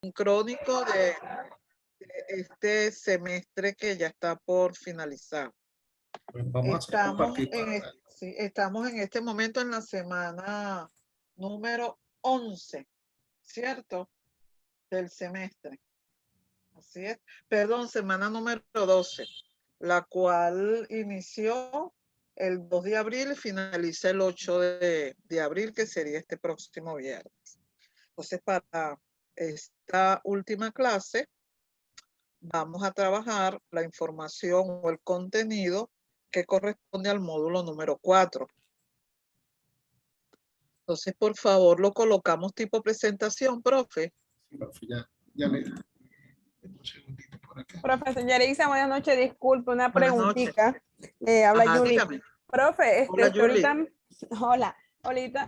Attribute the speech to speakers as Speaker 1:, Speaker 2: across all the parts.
Speaker 1: sincrónico de este semestre que ya está por finalizar.
Speaker 2: Pues vamos a hacer compartir pantalla.
Speaker 1: Sí, estamos en este momento en la semana número 11, ¿cierto? Del semestre. Así es. Perdón, semana número 12, la cual inició el 2 de abril y finaliza el 8 de abril, que sería este próximo viernes. Entonces, para esta última clase, vamos a trabajar la información o el contenido que corresponde al módulo número 4. Entonces, por favor, lo colocamos tipo presentación, profe.
Speaker 2: Sí, profe, ya le un segundito por acá.
Speaker 3: Profesor Yerisa, buenas noches, disculpe, una
Speaker 1: Buenas noches.
Speaker 3: preguntita. Habla
Speaker 1: Ajá,
Speaker 3: Yuli.
Speaker 1: dígame.
Speaker 3: Profe,
Speaker 1: Hola,
Speaker 3: usted
Speaker 1: Yuli.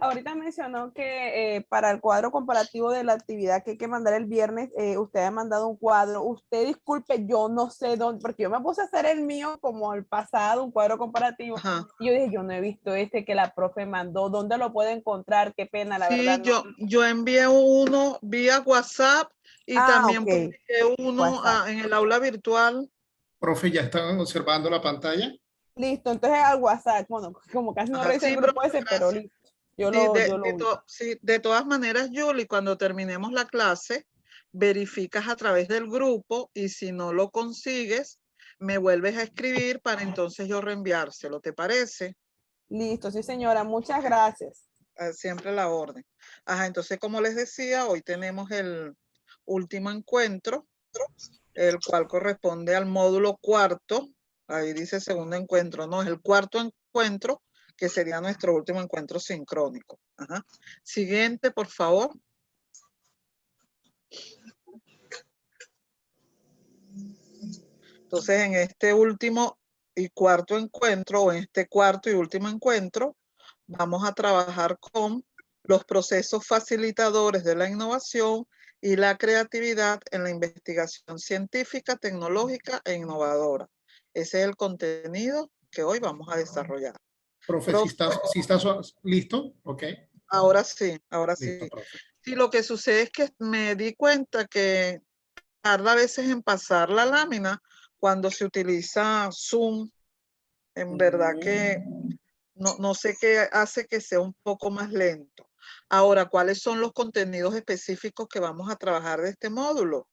Speaker 3: ahorita mencionó que para el cuadro comparativo de la actividad que hay que mandar el viernes, usted ha mandado un cuadro. Usted disculpe, yo no sé dónde, porque yo me puse a hacer el mío como el pasado, un cuadro comparativo.
Speaker 1: Ajá.
Speaker 3: Y yo dije, yo no he visto este que la profe mandó. ¿Dónde lo puedo encontrar? Qué pena, la verdad.
Speaker 1: Sí, yo envié uno vía WhatsApp y también
Speaker 3: ok.
Speaker 1: publiqué uno
Speaker 3: WhatsApp.
Speaker 1: en el aula virtual.
Speaker 2: Profe, ¿ya están observando la pantalla?
Speaker 3: Listo, entonces al WhatsApp, bueno, como casi no
Speaker 1: Ajá,
Speaker 3: revisé el
Speaker 1: sí,
Speaker 3: grupo
Speaker 1: profe,
Speaker 3: ese, pero
Speaker 1: gracias.
Speaker 3: listo. Yo
Speaker 1: Sí,
Speaker 3: lo vi.
Speaker 1: sí, de todas maneras, Yuli, cuando terminemos la clase, verificas a través del grupo y si no lo consigues, me vuelves a escribir para entonces yo reenviárselo, ¿te parece?
Speaker 3: Listo, sí señora, muchas gracias.
Speaker 1: Siempre la orden. Ajá, entonces, como les decía, hoy tenemos el último encuentro, el cual corresponde al módulo 4. Ahí dice segundo encuentro, no, es el cuarto encuentro, que sería nuestro último encuentro sincrónico. Ajá. Siguiente, por favor. Entonces, en este último y cuarto encuentro, o en este cuarto y último encuentro, vamos a trabajar con los procesos facilitadores de la innovación y la creatividad en la investigación científica, tecnológica e innovadora. Ese es el contenido que hoy vamos a desarrollar.
Speaker 2: Profe,
Speaker 1: Profe,
Speaker 2: si estás listo, ok.
Speaker 1: ahora sí, ahora
Speaker 2: Listo,
Speaker 1: sí.
Speaker 2: profe.
Speaker 1: Sí, lo que sucede es que me di cuenta que tarda a veces en pasar la lámina cuando se utiliza Zoom. En verdad que no sé qué hace que sea un poco más lento. Ahora, ¿cuáles son los contenidos específicos que vamos a trabajar de este módulo?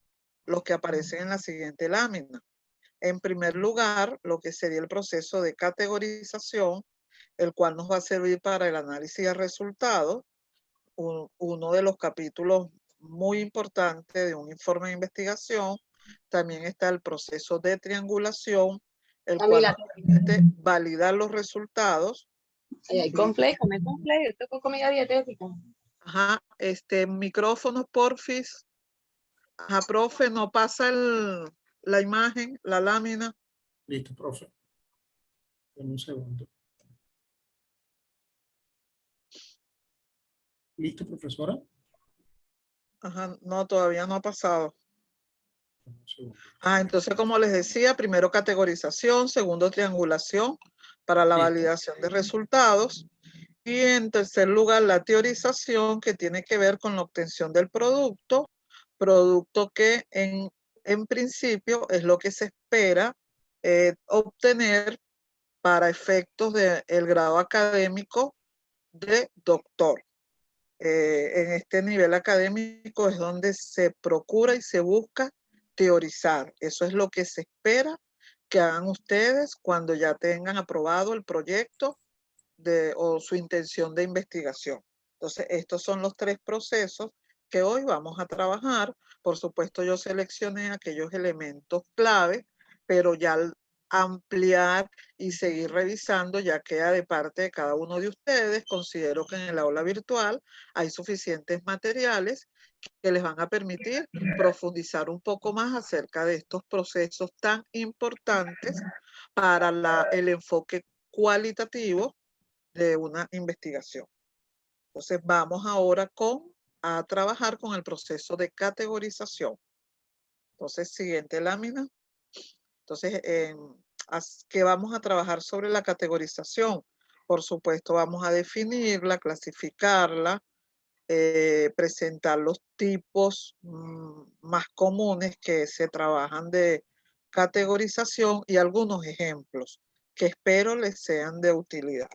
Speaker 1: Los que aparecen en la siguiente lámina. En primer lugar, lo que sería el proceso de categorización, el cual nos va a servir para el análisis de resultados, uno de los capítulos muy importantes de un informe de investigación. También está el proceso de triangulación, el cual nos permite validar los resultados.
Speaker 4: Ahí hay complejo, come complejo, esto con comida dietética.
Speaker 1: Ajá, micrófono, porfis. Ajá, profe, no pasa la imagen, la lámina.
Speaker 2: Listo, profe. En un segundo. ¿Listo, profesora?
Speaker 1: Ajá, no, todavía no ha pasado.
Speaker 2: Un segundo.
Speaker 1: Entonces, como les decía, primero categorización, segundo triangulación para la
Speaker 2: Listo.
Speaker 1: validación de resultados. Y en tercer lugar, la teorización, que tiene que ver con la obtención del producto que en principio es lo que se espera obtener para efectos del grado académico de doctor. En este nivel académico es donde se procura y se busca teorizar. Eso es lo que se espera que hagan ustedes cuando ya tengan aprobado el proyecto o su intención de investigación. Entonces, estos son los tres procesos que hoy vamos a trabajar. Por supuesto, yo seleccioné aquellos elementos clave, pero ya al ampliar y seguir revisando ya queda de parte de cada uno de ustedes. Considero que en el aula virtual hay suficientes materiales que les van a permitir profundizar un poco más acerca de estos procesos tan importantes para el enfoque cualitativo de una investigación. Entonces vamos ahora a trabajar con el proceso de categorización. Entonces, siguiente lámina. Entonces, ¿qué vamos a trabajar sobre la categorización? Por supuesto, vamos a definirla, clasificarla, presentar los tipos más comunes que se trabajan de categorización y algunos ejemplos que espero les sean de utilidad.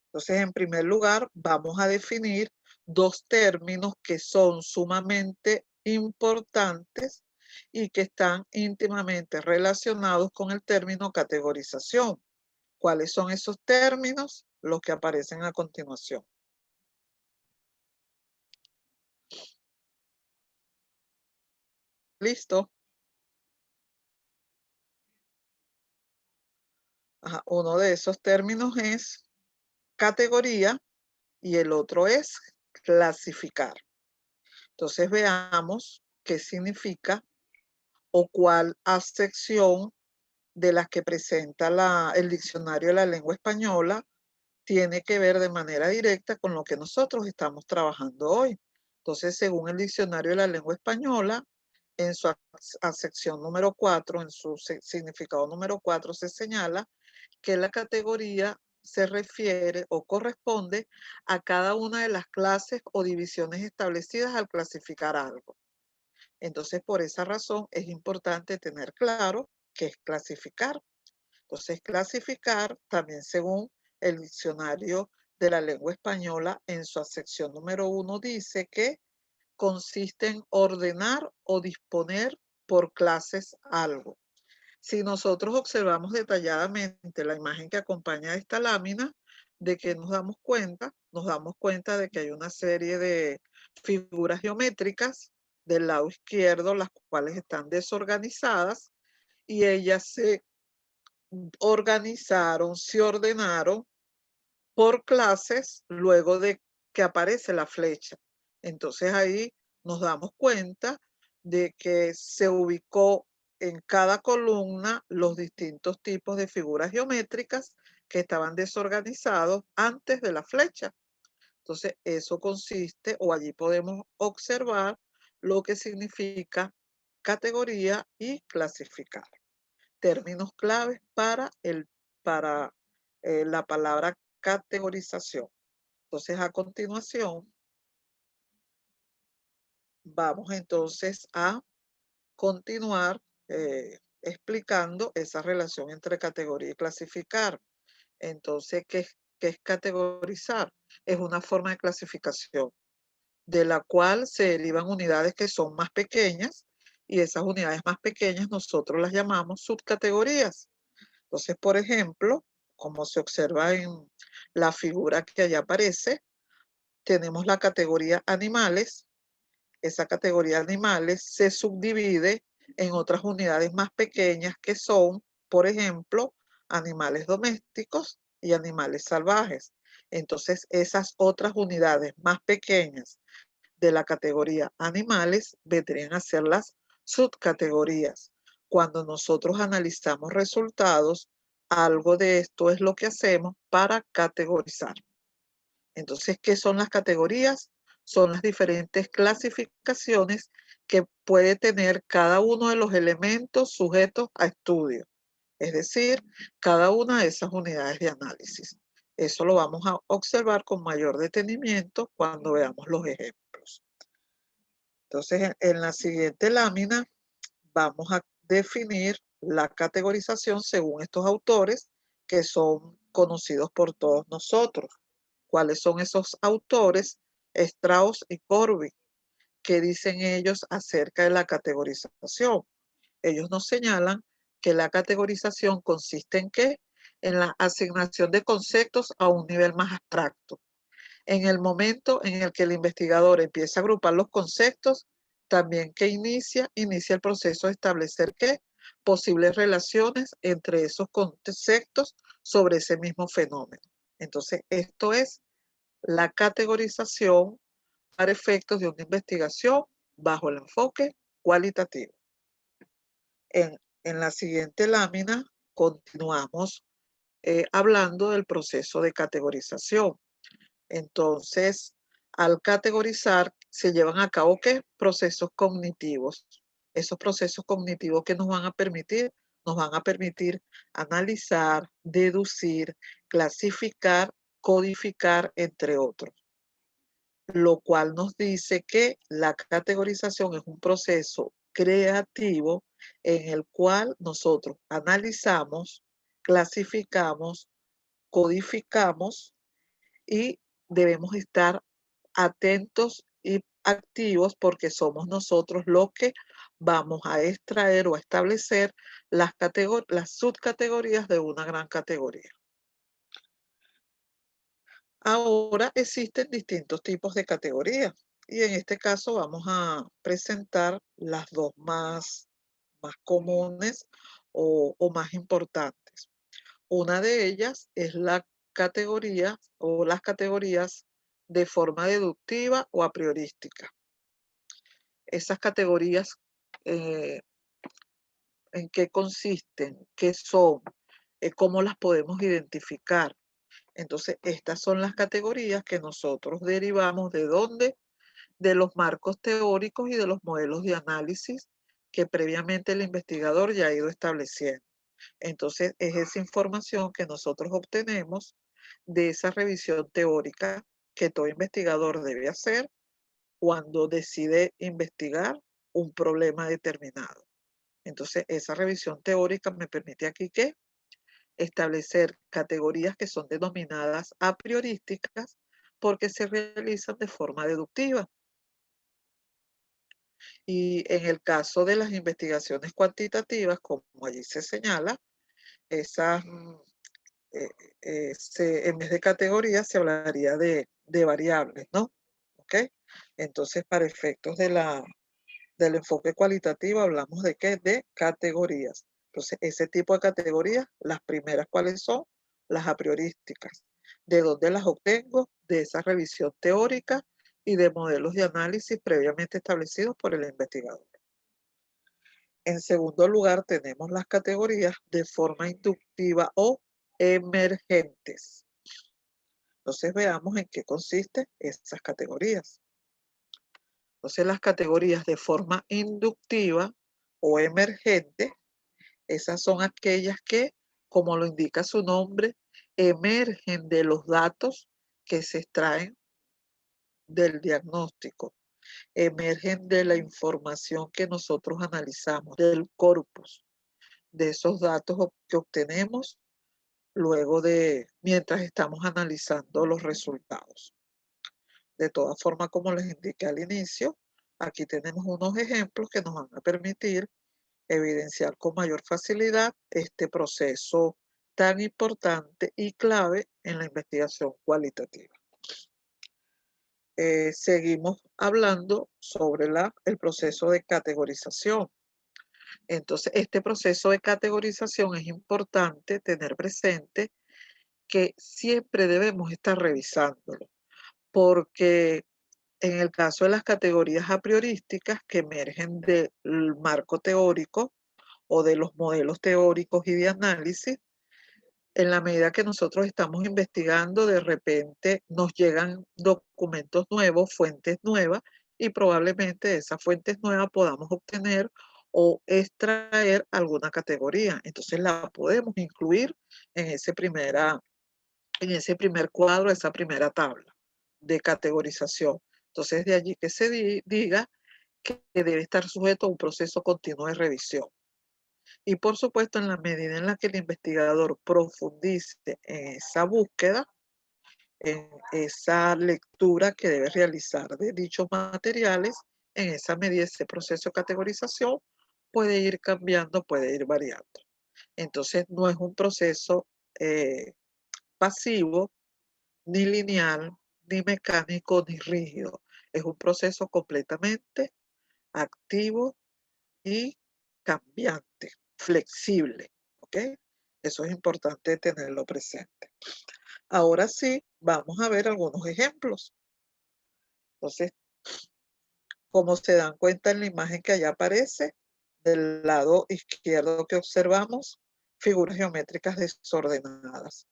Speaker 1: Entonces, en primer lugar, vamos a definir dos términos que son sumamente importantes y que están íntimamente relacionados con el término categorización. ¿Cuáles son esos términos? Los que aparecen a continuación. ¿Listo? Ajá, uno de esos términos es categoría y el otro es clasificar. Entonces veamos qué significa o cuál acepción de las que presenta el diccionario de la lengua española tiene que ver de manera directa con lo que nosotros estamos trabajando hoy. Entonces, según el diccionario de la lengua española, en su acepción número 4, en su significado número 4, se señala que la categoría se refiere o corresponde a cada una de las clases o divisiones establecidas al clasificar algo. Entonces, por esa razón es importante tener claro qué es clasificar. Entonces, clasificar también según el diccionario de la lengua española en su acepción número 1 dice que consiste en ordenar o disponer por clases algo. Si nosotros observamos detalladamente la imagen que acompaña a esta lámina, ¿de qué nos damos cuenta? Nos damos cuenta de que hay una serie de figuras geométricas del lado izquierdo, las cuales están desorganizadas y ellas se organizaron, se ordenaron por clases luego de que aparece la flecha. Entonces ahí nos damos cuenta de que se ubicó en cada columna los distintos tipos de figuras geométricas que estaban desorganizados antes de la flecha. Entonces eso consiste, o allí podemos observar lo que significa categoría y clasificar. Términos claves para la palabra categorización. Entonces, a continuación, vamos entonces a continuar explicando esa relación entre categoría y clasificar. Entonces, ¿qué es categorizar? Es una forma de clasificación de la cual se derivan unidades que son más pequeñas y esas unidades más pequeñas nosotros las llamamos subcategorías. Entonces, por ejemplo, como se observa en la figura que allá aparece, tenemos la categoría animales. Esa categoría animales se subdivide en otras unidades más pequeñas que son, por ejemplo, animales domésticos y animales salvajes. Entonces, esas otras unidades más pequeñas de la categoría animales vendrían a ser las subcategorías. Cuando nosotros analizamos resultados, algo de esto es lo que hacemos para categorizar. Entonces, ¿qué son las categorías? Son las diferentes clasificaciones que puede tener cada uno de los elementos sujetos a estudio. Es decir, cada una de esas unidades de análisis. Eso lo vamos a observar con mayor detenimiento cuando veamos los ejemplos. Entonces, en la siguiente lámina vamos a definir la categorización según estos autores que son conocidos por todos nosotros. ¿Cuáles son esos autores? Strauss y Corbin. ¿Qué dicen ellos acerca de la categorización? Ellos nos señalan que la categorización consiste en ¿qué? En la asignación de conceptos a un nivel más abstracto. En el momento en el que el investigador empieza a agrupar los conceptos, también que inicia el proceso de establecer ¿qué? Posibles relaciones entre esos conceptos sobre ese mismo fenómeno. Entonces, esto es la categorización para efectos de una investigación bajo el enfoque cualitativo. En la siguiente lámina continuamos hablando del proceso de categorización. Entonces, al categorizar se llevan a cabo ¿qué? Procesos cognitivos. Esos procesos cognitivos que nos van a permitir analizar, deducir, clasificar, codificar, entre otros. lo cual nos dice que la categorización es un proceso creativo en el cual nosotros analizamos, clasificamos, codificamos y debemos estar atentos y activos porque somos nosotros los que vamos a extraer o a establecer las subcategorías de una gran categoría. Ahora existen distintos tipos de categorías y en este caso vamos a presentar las dos más comunes o más importantes. Una de ellas es la categoría o las categorías de forma deductiva o a priorística. Esas categorías, ¿en qué consisten? ¿Qué son? ¿Cómo las podemos identificar? Entonces, estas son las categorías que nosotros derivamos ¿de dónde? De los marcos teóricos y de los modelos de análisis que previamente el investigador ya ha ido estableciendo. Entonces, es esa información que nosotros obtenemos de esa revisión teórica que todo investigador debe hacer cuando decide investigar un problema determinado. Entonces, esa revisión teórica me permite aquí que establecer categorías que son denominadas a priorísticas porque se realizan de forma deductiva. Y en el caso de las investigaciones cuantitativas, como allí se señala, esas, en vez de categorías se hablaría de variables, ¿no? ¿Ok? Entonces, para efectos del enfoque cualitativo, hablamos de ¿qué? De categorías. Entonces, ese tipo de categorías, las primeras, ¿cuáles son? Las a priorísticas. ¿De dónde las obtengo? De esa revisión teórica y de modelos de análisis previamente establecidos por el investigador. En segundo lugar, tenemos las categorías de forma inductiva o emergentes. Entonces, veamos en qué consisten esas categorías. Entonces, las categorías de forma inductiva o emergente, esas son aquellas que, como lo indica su nombre, emergen de los datos que se extraen del diagnóstico, emergen de la información que nosotros analizamos, del corpus, de esos datos que obtenemos luego mientras estamos analizando los resultados. De todas formas, como les indiqué al inicio, aquí tenemos unos ejemplos que nos van a permitir evidenciar con mayor facilidad este proceso tan importante y clave en la investigación cualitativa. Seguimos hablando sobre el proceso de categorización. Entonces, este proceso de categorización es importante tener presente que siempre debemos estar revisándolo, porque en el caso de las categorías a priorísticas que emergen del marco teórico o de los modelos teóricos y de análisis, en la medida que nosotros estamos investigando, de repente nos llegan documentos nuevos, fuentes nuevas, y probablemente de esas fuentes nuevas podamos obtener o extraer alguna categoría. Entonces la podemos incluir en ese primer cuadro, esa primera tabla de categorización. Entonces de allí que se diga que debe estar sujeto a un proceso continuo de revisión. Y por supuesto, en la medida en la que el investigador profundice en esa búsqueda, en esa lectura que debe realizar de dichos materiales, en esa medida ese proceso de categorización puede ir cambiando, puede ir variando. Entonces, no es un proceso pasivo, ni lineal, ni mecánico, ni rígido. Es un proceso completamente activo y cambiante, flexible, ¿ok? Eso es importante tenerlo presente. Ahora sí, vamos a ver algunos ejemplos. Entonces, como se dan cuenta en la imagen que allá aparece, del lado izquierdo que observamos, figuras geométricas desordenadas.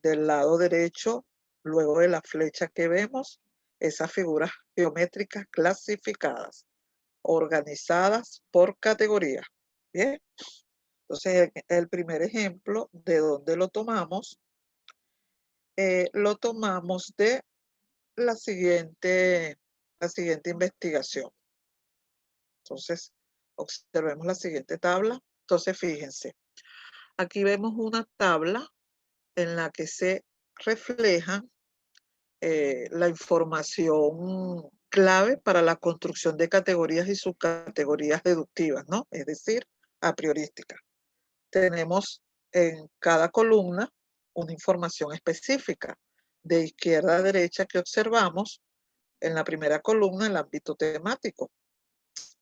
Speaker 1: Del lado derecho, luego de la flecha que vemos, esas figuras geométricas clasificadas, organizadas por categoría. Bien. Entonces, el primer ejemplo, ¿de dónde lo tomamos? Lo tomamos de la siguiente investigación. Entonces, observemos la siguiente tabla. Entonces, fíjense, aquí vemos una tabla en la que se refleja la información clave para la construcción de categorías y subcategorías deductivas, ¿no? Es decir, a priorísticas. Tenemos en cada columna una información específica de izquierda a derecha que observamos en la primera columna el ámbito temático.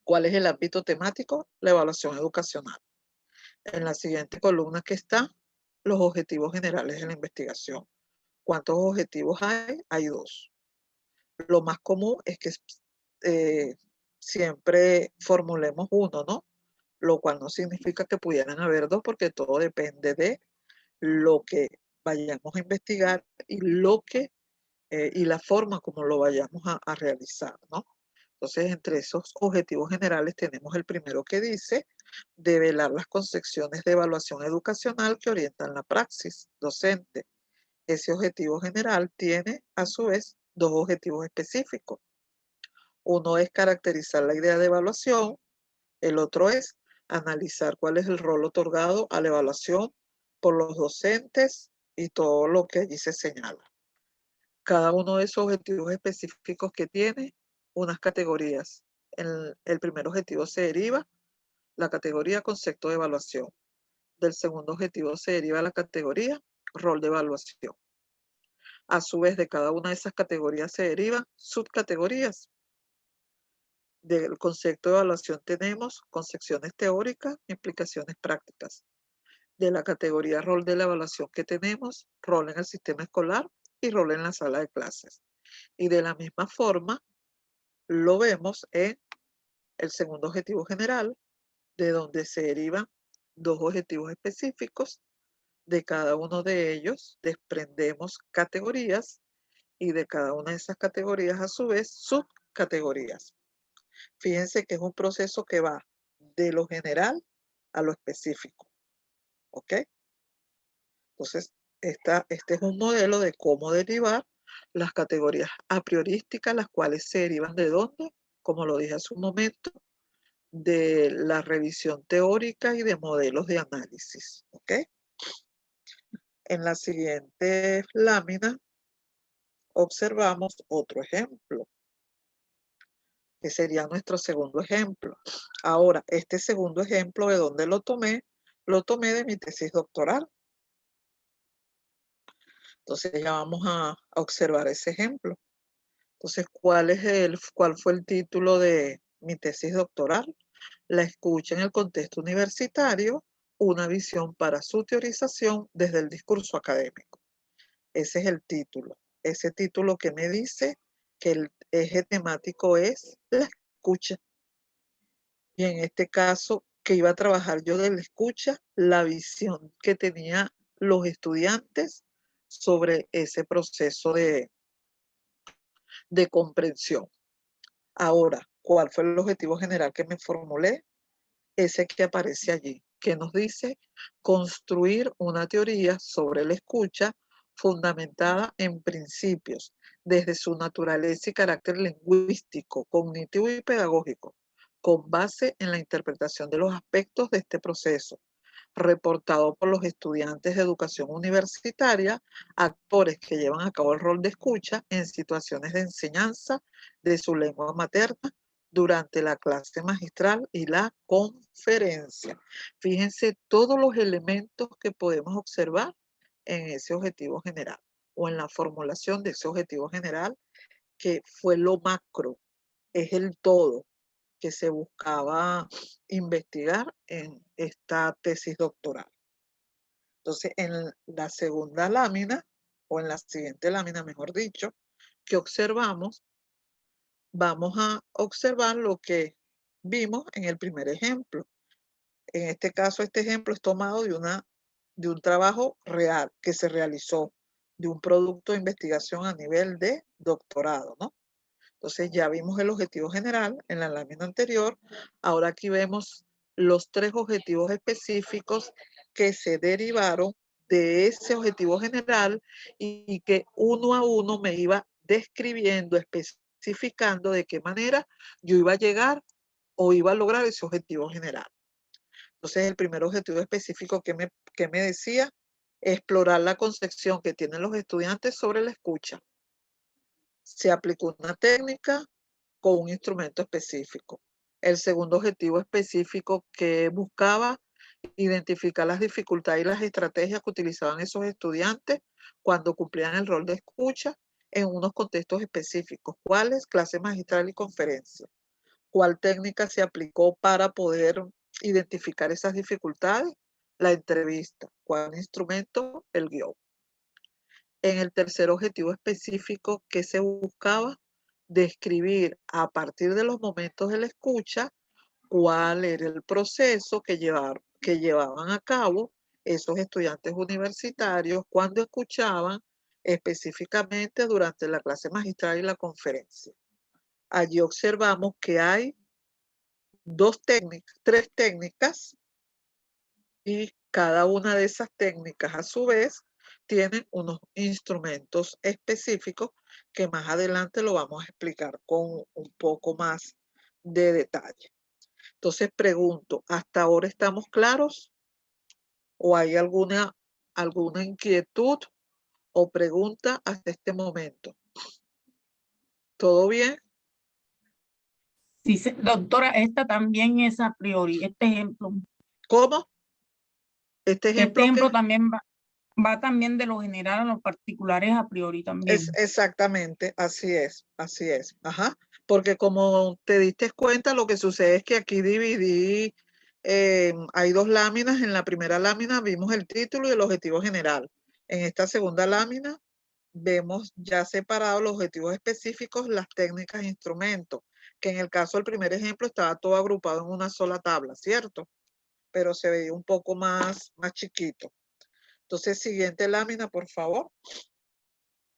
Speaker 1: ¿Cuál es el ámbito temático? La evaluación educacional. En la siguiente columna que está, los objetivos generales de la investigación. ¿Cuántos objetivos hay? Hay 2. Lo más común es que siempre formulemos uno, ¿no? Lo cual no significa que pudieran haber 2, porque todo depende de lo que vayamos a investigar y y la forma como lo vayamos a realizar, ¿no? Entonces, entre esos objetivos generales tenemos el primero que dice develar las concepciones de evaluación educacional que orientan la praxis docente. Ese objetivo general tiene, a su vez, 2 objetivos específicos. Uno es caracterizar la idea de evaluación, el otro es analizar cuál es el rol otorgado a la evaluación por los docentes y todo lo que allí se señala. Cada uno de esos objetivos específicos que tiene unas categorías. El primer objetivo se deriva la categoría concepto de evaluación. Del segundo objetivo se deriva la categoría rol de evaluación. A su vez, de cada una de esas categorías se derivan subcategorías. Del concepto de evaluación tenemos concepciones teóricas, implicaciones prácticas. De la categoría rol de la evaluación que tenemos, rol en el sistema escolar y rol en la sala de clases. Y de la misma forma, lo vemos en el segundo objetivo general, de donde se derivan 2 objetivos específicos. De cada uno de ellos desprendemos categorías y de cada una de esas categorías, a su vez, subcategorías. Fíjense que es un proceso que va de lo general a lo específico. ¿Ok? Entonces, este es un modelo de cómo derivar las categorías a priorísticas, las cuales se derivan ¿de dónde? Como lo dije hace un momento, de la revisión teórica y de modelos de análisis. ¿Ok? En la siguiente lámina observamos otro ejemplo, que sería nuestro segundo ejemplo. Ahora, este segundo ejemplo, ¿de dónde lo tomé? Lo tomé de mi tesis doctoral. Entonces ya vamos a observar ese ejemplo. Entonces, ¿cuál fue el título de mi tesis doctoral? La escucha en el contexto universitario, una visión para su teorización desde el discurso académico. Ese es el título. Ese título que me dice que el eje temático es la escucha. Y en este caso, que iba a trabajar yo de la escucha, la visión que tenían los estudiantes sobre ese proceso de comprensión. Ahora, ¿cuál fue el objetivo general que me formulé? Ese que aparece allí, que nos dice construir una teoría sobre la escucha fundamentada en principios, desde su naturaleza y carácter lingüístico, cognitivo y pedagógico, con base en la interpretación de los aspectos de este proceso, reportado por los estudiantes de educación universitaria, actores que llevan a cabo el rol de escucha en situaciones de enseñanza de su lengua materna durante la clase magistral y la conferencia. Fíjense todos los elementos que podemos observar en ese objetivo general o en la formulación de ese objetivo general, que fue lo macro, es el todo que se buscaba investigar en esta tesis doctoral. Entonces, en la segunda lámina, o en la siguiente lámina, mejor dicho, que observamos, vamos a observar lo que vimos en el primer ejemplo. En este caso, este ejemplo es tomado de un trabajo real que se realizó, de un producto de investigación a nivel de doctorado, ¿no? Entonces ya vimos el objetivo general en la lámina anterior. Ahora aquí vemos los 3 objetivos específicos que se derivaron de ese objetivo general y que uno a uno me iba describiendo, especificando de qué manera yo iba a llegar o iba a lograr ese objetivo general. Entonces, el primer objetivo específico que me decía, explorar la concepción que tienen los estudiantes sobre la escucha. Se aplicó una técnica con un instrumento específico. El segundo objetivo específico que buscaba identificar las dificultades y las estrategias que utilizaban esos estudiantes cuando cumplían el rol de escucha en unos contextos específicos. ¿Cuáles? Clase magistral y conferencia. ¿Cuál técnica se aplicó para poder identificar esas dificultades? La entrevista. ¿Cuál instrumento? El guión. En el tercer objetivo específico que se buscaba, describir a partir de los momentos de la escucha cuál era el proceso que llevaban a cabo esos estudiantes universitarios cuando escuchaban específicamente durante la clase magistral y la conferencia. Allí observamos que hay tres técnicas y cada una de esas técnicas a su vez tienen unos instrumentos específicos que más adelante lo vamos a explicar con un poco más de detalle. Entonces pregunto, ¿hasta ahora estamos claros? ¿O hay alguna inquietud o pregunta hasta este momento? ¿Todo bien?
Speaker 5: Sí, doctora, esta también es a priori, este ejemplo.
Speaker 1: ¿Cómo?
Speaker 5: Este
Speaker 1: ejemplo
Speaker 5: ejemplo
Speaker 1: que
Speaker 5: también va también de lo general a lo particulares a priori también.
Speaker 1: es exactamente, así es, así es. Ajá. Porque como te diste cuenta, lo que sucede es que aquí dividí, hay dos láminas. En la primera lámina vimos el título y el objetivo general. En esta segunda lámina vemos ya separados los objetivos específicos, las técnicas e instrumentos, que en el caso del primer ejemplo estaba todo agrupado en una sola tabla, ¿cierto? Pero se veía un poco más chiquito. Entonces, siguiente lámina, por favor.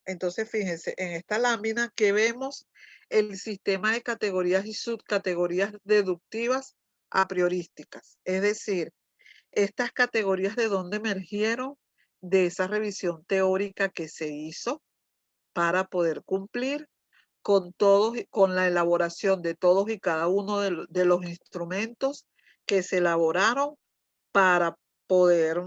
Speaker 1: Entonces, fíjense, en esta lámina que vemos el sistema de categorías y subcategorías deductivas a priorísticas. Es decir, estas categorías de dónde emergieron de esa revisión teórica que se hizo para poder cumplir con con la elaboración de todos y cada uno de los instrumentos que se elaboraron para poder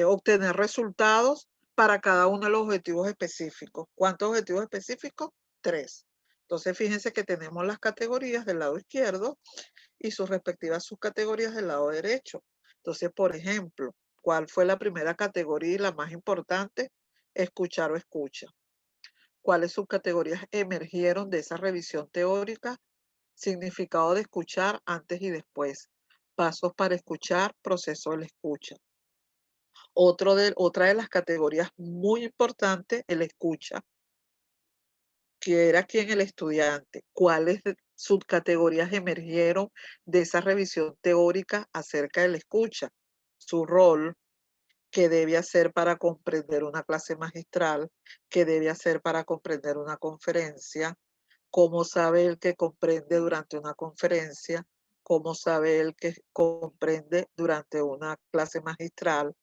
Speaker 1: obtener resultados para cada uno de los objetivos específicos. ¿Cuántos objetivos específicos? 3. Entonces, fíjense que tenemos las categorías del lado izquierdo y sus respectivas subcategorías del lado derecho. Entonces, por ejemplo, ¿cuál fue la primera categoría y la más importante? Escuchar o escucha. ¿Cuáles subcategorías emergieron de esa revisión teórica? Significado de escuchar antes y después. Pasos para escuchar, proceso de la escucha. Otra de las categorías muy importantes, el escucha, que era quien el estudiante. ¿Cuáles subcategorías emergieron de esa revisión teórica acerca de la escucha? Su rol, qué debe hacer para comprender una clase magistral, qué debe hacer para comprender una conferencia, cómo sabe el que comprende durante una conferencia, cómo sabe el que comprende durante una clase magistral,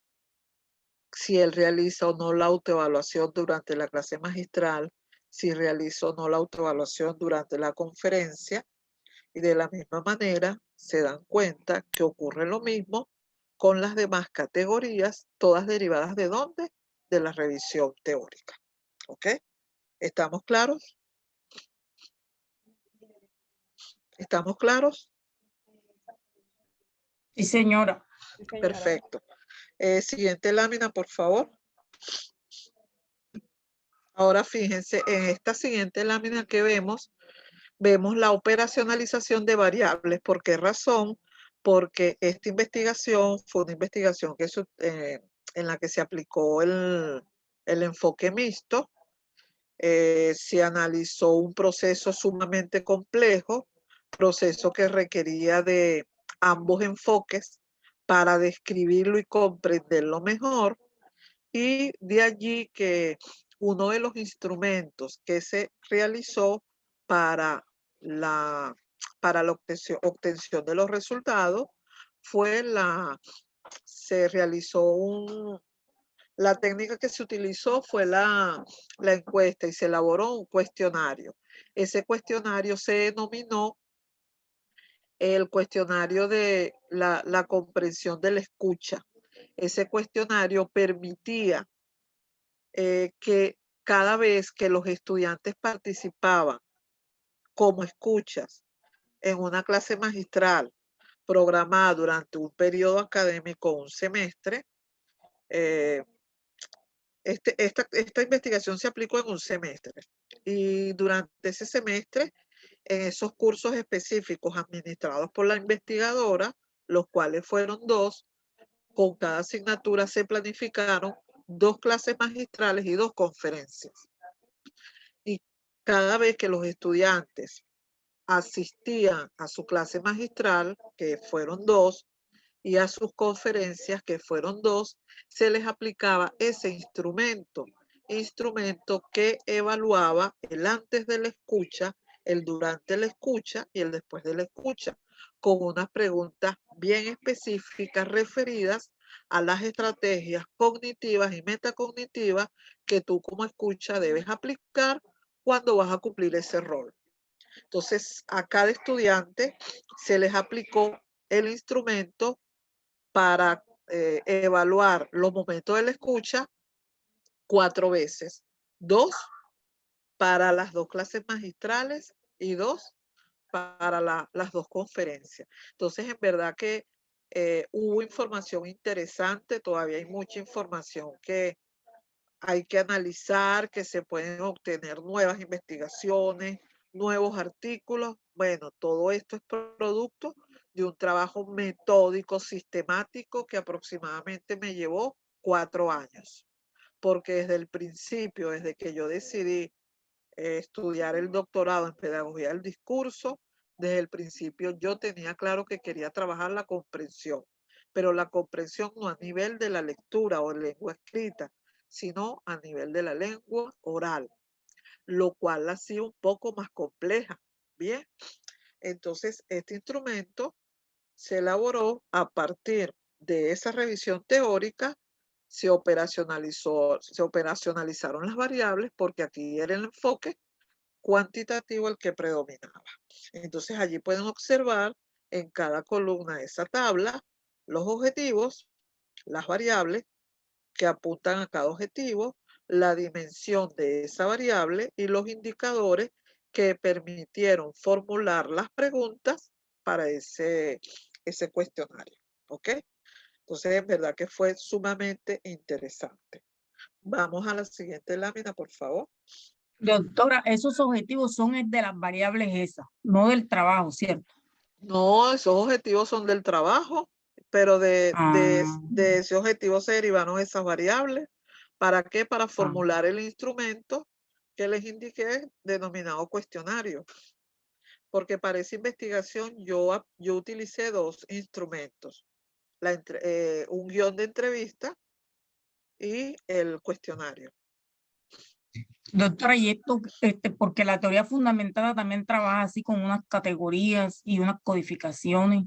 Speaker 1: si él realiza o no la autoevaluación durante la clase magistral, si realiza o no la autoevaluación durante la conferencia, y de la misma manera se dan cuenta que ocurre lo mismo con las demás categorías, todas derivadas ¿de dónde? De la revisión teórica. ¿Ok? ¿Estamos claros? ¿Estamos claros?
Speaker 5: Sí, señora.
Speaker 3: Sí, señora.
Speaker 1: Perfecto. Siguiente lámina, por favor. Ahora fíjense, en esta siguiente lámina que vemos la operacionalización de variables. ¿Por qué razón? Porque esta investigación fue una investigación en la que se aplicó el enfoque mixto. Se analizó un proceso sumamente complejo, proceso que requería de ambos enfoques para describirlo y comprenderlo mejor. Y de allí que uno de los instrumentos que se realizó para la, obtención de los resultados fue se realizó La técnica que se utilizó fue la encuesta y se elaboró un cuestionario. Ese cuestionario se denominó el cuestionario de la comprensión de la escucha. Ese cuestionario permitía que cada vez que los estudiantes participaban como escuchas en una clase magistral programada durante un periodo académico, un semestre, esta investigación se aplicó en un semestre y durante ese semestre, en esos cursos específicos administrados por la investigadora, los cuales fueron 2, con cada asignatura se planificaron 2 clases magistrales y 2 conferencias. Y cada vez que los estudiantes asistían a su clase magistral, que fueron 2, y a sus conferencias, que fueron 2, se les aplicaba ese instrumento que evaluaba el antes de la escucha, el durante la escucha y el después de la escucha, con unas preguntas bien específicas referidas a las estrategias cognitivas y metacognitivas que tú como escucha debes aplicar cuando vas a cumplir ese rol. Entonces, a cada estudiante se les aplicó el instrumento para evaluar los momentos de la escucha 4 veces. 2 para las 2 clases magistrales y 2 para las 2 conferencias. Entonces, en verdad que hubo información interesante, todavía hay mucha información que hay que analizar, que se pueden obtener nuevas investigaciones, nuevos artículos. Bueno, todo esto es producto de un trabajo metódico, sistemático, que aproximadamente me llevó 4 años. Porque desde el principio, desde que yo decidí estudiar el doctorado en pedagogía del discurso, desde el principio yo tenía claro que quería trabajar la comprensión, pero la comprensión no a nivel de la lectura o lengua escrita, sino a nivel de la lengua oral, lo cual ha sido un poco más compleja. Bien, entonces este instrumento se elaboró a partir de esa revisión teórica, se operacionalizaron las variables porque aquí era el enfoque cuantitativo el que predominaba. Entonces allí pueden observar en cada columna de esa tabla los objetivos, las variables que apuntan a cada objetivo, la dimensión de esa variable y los indicadores que permitieron formular las preguntas para ese cuestionario. ¿Ok? Entonces, es verdad que fue sumamente interesante. Vamos a la siguiente lámina, por favor.
Speaker 5: Doctora, esos objetivos son el de las variables esas, no del trabajo, ¿cierto?
Speaker 1: No, esos objetivos son del trabajo, pero de ese objetivo se derivaron esas variables. ¿Para qué? Para formular el instrumento que les indiqué, denominado cuestionario. Porque para esa investigación yo utilicé 2 instrumentos. Un guión de entrevista y el cuestionario.
Speaker 5: Doctora, y esto, porque la teoría fundamentada también trabaja así con unas categorías y unas codificaciones.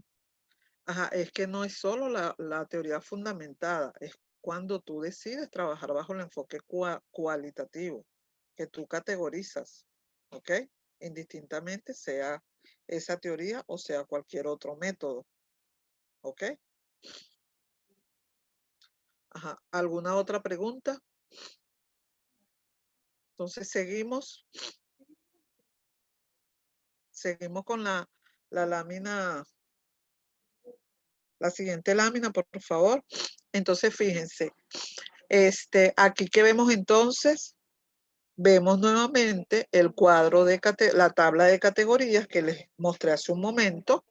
Speaker 1: Ajá, es que no es solo la teoría fundamentada, es cuando tú decides trabajar bajo el enfoque cualitativo, que tú categorizas, ¿ok? Indistintamente sea esa teoría o sea cualquier otro método, ¿ok? Ajá, ¿alguna otra pregunta? Entonces seguimos con la lámina, la siguiente lámina, por favor. Entonces, fíjense, aquí que vemos entonces, vemos nuevamente el cuadro de la tabla de categorías que les mostré hace un momento,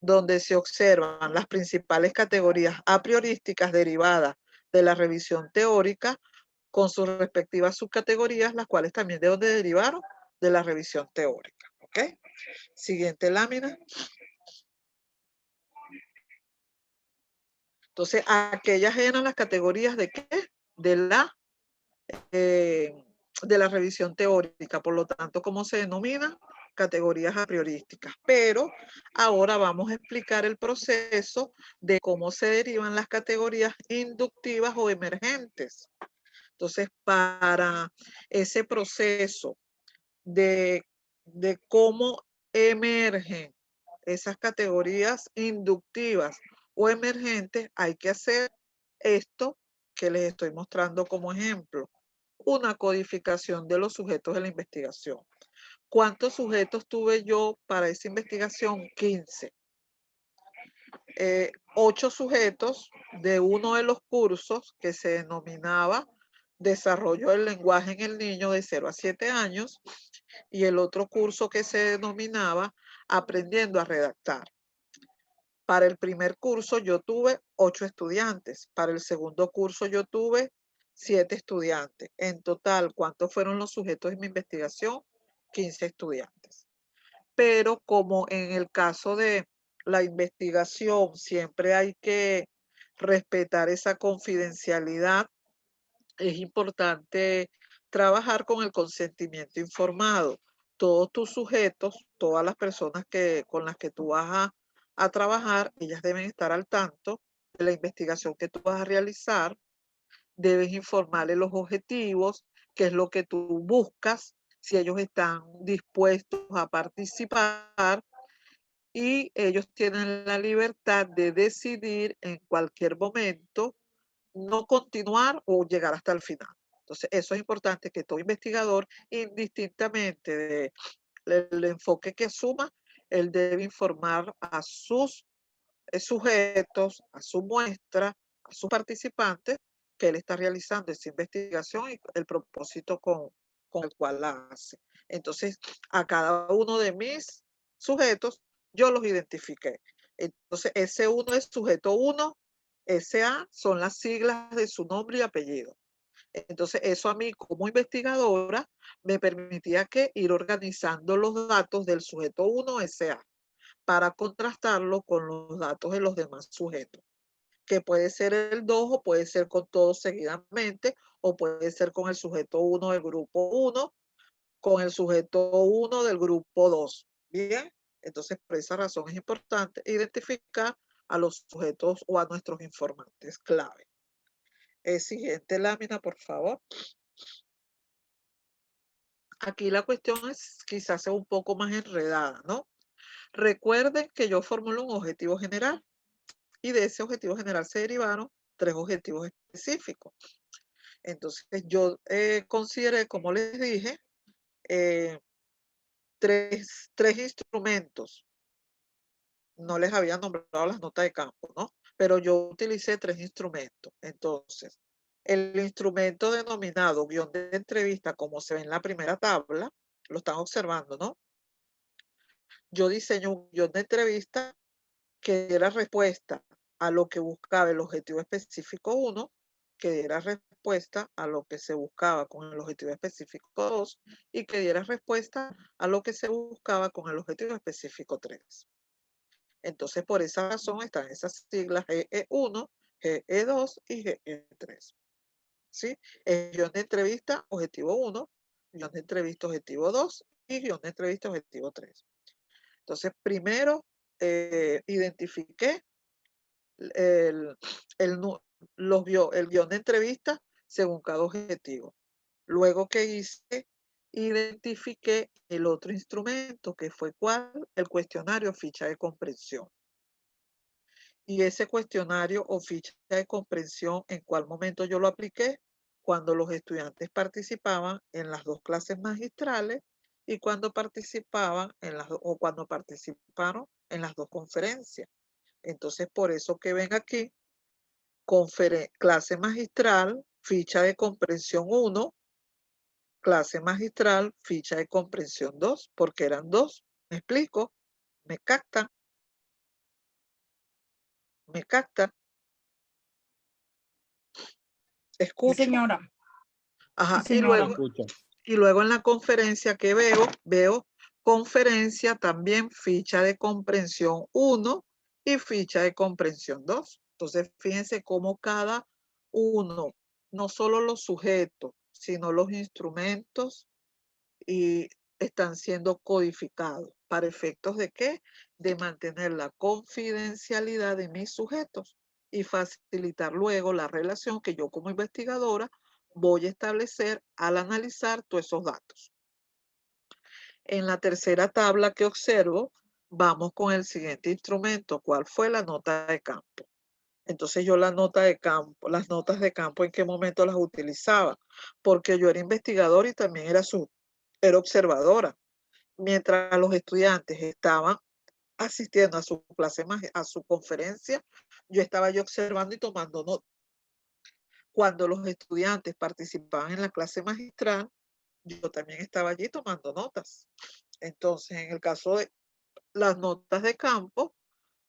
Speaker 1: donde se observan las principales categorías a priorísticas derivadas de la revisión teórica con sus respectivas subcategorías, las cuales también de donde derivaron de la revisión teórica. ¿Ok? Siguiente lámina. Entonces, aquellas eran las categorías de ¿qué? De la revisión teórica. Por lo tanto, ¿cómo se denomina? categorías a priorísticas, pero ahora vamos a explicar el proceso de cómo se derivan las categorías inductivas o emergentes. Entonces, para ese proceso de cómo emergen esas categorías inductivas o emergentes, hay que hacer esto que les estoy mostrando como ejemplo, una codificación de los sujetos de la investigación. ¿Cuántos sujetos tuve yo para esa investigación? 15. 8 sujetos de uno de los cursos que se denominaba Desarrollo del lenguaje en el niño de 0 a 7 años y el otro curso que se denominaba Aprendiendo a redactar. Para el primer curso yo tuve 8 estudiantes, para el segundo curso yo tuve 7 estudiantes. En total, ¿cuántos fueron los sujetos de mi investigación? 15 estudiantes. Pero como en el caso de la investigación siempre hay que respetar esa confidencialidad, es importante trabajar con el consentimiento informado. Todos tus sujetos, todas las personas con las que tú vas a trabajar, ellas deben estar al tanto de la investigación que tú vas a realizar, debes informarles los objetivos, qué es lo que tú buscas, si ellos están dispuestos a participar y ellos tienen la libertad de decidir en cualquier momento no continuar o llegar hasta el final. Entonces, eso es importante que todo investigador, indistintamente del enfoque que asuma, él debe informar a sus sujetos, a su muestra, a sus participantes, que él está realizando esa investigación y el propósito con el cual la hace. Entonces, a cada uno de mis sujetos, yo los identifiqué. Entonces, S1 es sujeto 1, SA son las siglas de su nombre y apellido. Entonces, eso a mí como investigadora me permitía que ir organizando los datos del sujeto 1 SA para contrastarlo con los datos de los demás sujetos, que puede ser el 2 o puede ser con todos seguidamente, o puede ser con el sujeto 1 del grupo 1, con el sujeto 1 del grupo 2. Bien, entonces por esa razón es importante identificar a los sujetos o a nuestros informantes clave. Siguiente lámina, por favor. Aquí la cuestión es quizás sea un poco más enredada, ¿no? Recuerden que yo formulo un objetivo general y de ese objetivo general se derivaron 3 objetivos específicos. Entonces yo consideré, como les dije, tres instrumentos. No les había nombrado las notas de campo, ¿no? Pero yo utilicé 3 instrumentos. Entonces, el instrumento denominado guión de entrevista, como se ve en la primera tabla, lo están observando, ¿no? Yo diseño un guión de entrevista que diera respuesta a lo que buscaba el objetivo específico 1, que diera respuesta a lo que se buscaba con el objetivo específico 2 y que diera respuesta a lo que se buscaba con el objetivo específico 3. Entonces, por esa razón están esas siglas GE1, GE2 y GE3. ¿Sí? El guión de entrevista, objetivo 1, guión de entrevista, objetivo 2 y guión de entrevista, objetivo 3. Entonces, primero identifiqué el guión de entrevista según cada objetivo. Luego que hice, identifiqué el otro instrumento que fue ¿cuál? El cuestionario ficha de comprensión. Y ese cuestionario o ficha de comprensión, ¿en cuál momento yo lo apliqué? Cuando los estudiantes participaban en las 2 clases magistrales y cuando participaban cuando participaron en las 2 conferencias. Entonces, por eso que ven aquí, clase magistral, ficha de comprensión 1, clase magistral, ficha de comprensión 2, porque eran 2. ¿Me explico? ¿Me captan? ¿Me captan?
Speaker 5: Sí,
Speaker 1: Escucho.
Speaker 5: señora.
Speaker 1: Ajá,
Speaker 5: Sí, señora.
Speaker 1: y luego en la conferencia que veo conferencia también ficha de comprensión 1 y ficha de comprensión 2. Entonces, fíjense cómo cada uno, no solo los sujetos, sino los instrumentos y están siendo codificados. ¿Para efectos de qué? De mantener la confidencialidad de mis sujetos y facilitar luego la relación que yo como investigadora voy a establecer al analizar todos esos datos. En la tercera tabla que observo, vamos con el siguiente instrumento. ¿Cuál fue la nota de campo? Entonces yo la nota de campo, las notas de campo, ¿en qué momento las utilizaba? Porque yo era investigador y también era observadora. Mientras los estudiantes estaban asistiendo a su clase, a su conferencia, yo estaba observando y tomando notas. Cuando los estudiantes participaban en la clase magistral, yo también estaba allí tomando notas. Entonces, en el caso de las notas de campo,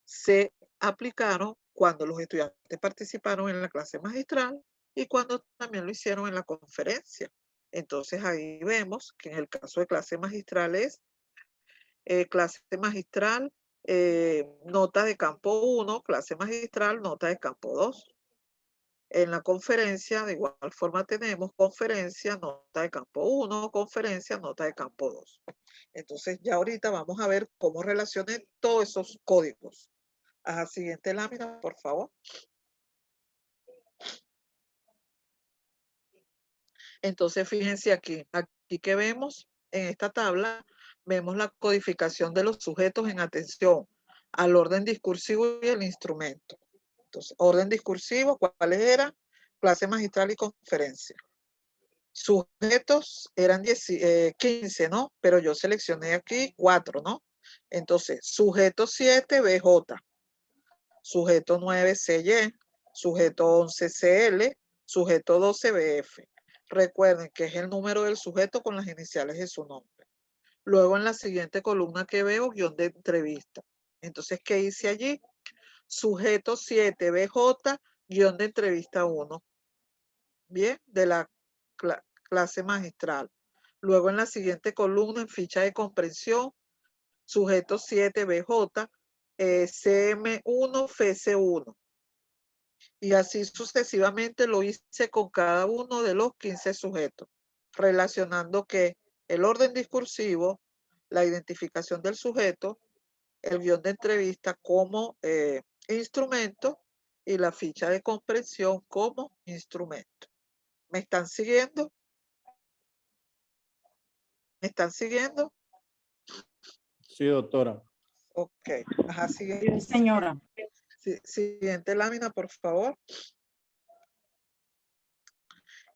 Speaker 1: se aplicaron cuando los estudiantes participaron en la clase magistral y cuando también lo hicieron en la conferencia. Entonces, ahí vemos que en el caso de clase magistral es clase magistral, nota de campo 1, clase magistral, nota de campo 2. En la conferencia, de igual forma, tenemos conferencia, nota de campo 1, conferencia, nota de campo 2. Entonces, ya ahorita vamos a ver cómo relacioné todos esos códigos. A la siguiente lámina, por favor. Entonces, fíjense aquí que vemos en esta tabla, vemos la codificación de los sujetos en atención al orden discursivo y el instrumento. Entonces, orden discursivo, ¿cuáles eran? Clase magistral y conferencia. Sujetos eran 15, ¿no? Pero yo seleccioné aquí 4, ¿no? Entonces, sujeto 7, BJ. Sujeto 9, CY. Sujeto 11, CL. Sujeto 12, BF. Recuerden que es el número del sujeto con las iniciales de su nombre. Luego en la siguiente columna que veo, guión de entrevista. Entonces, ¿qué hice allí? Sujeto 7, BJ, guión de entrevista 1. Bien, de la clase magistral. Luego en la siguiente columna, en ficha de comprensión, sujeto 7, BJ, CM1, FC1. Y así sucesivamente lo hice con cada uno de los 15 sujetos, relacionando que el orden discursivo, la identificación del sujeto, el guión de entrevista como instrumento y la ficha de comprensión como instrumento. ¿Me están siguiendo? ¿Me están siguiendo?
Speaker 2: Sí, doctora.
Speaker 1: Ok. Ajá,
Speaker 5: Sí,
Speaker 1: siguiente,
Speaker 5: señora.
Speaker 1: siguiente lámina, por favor.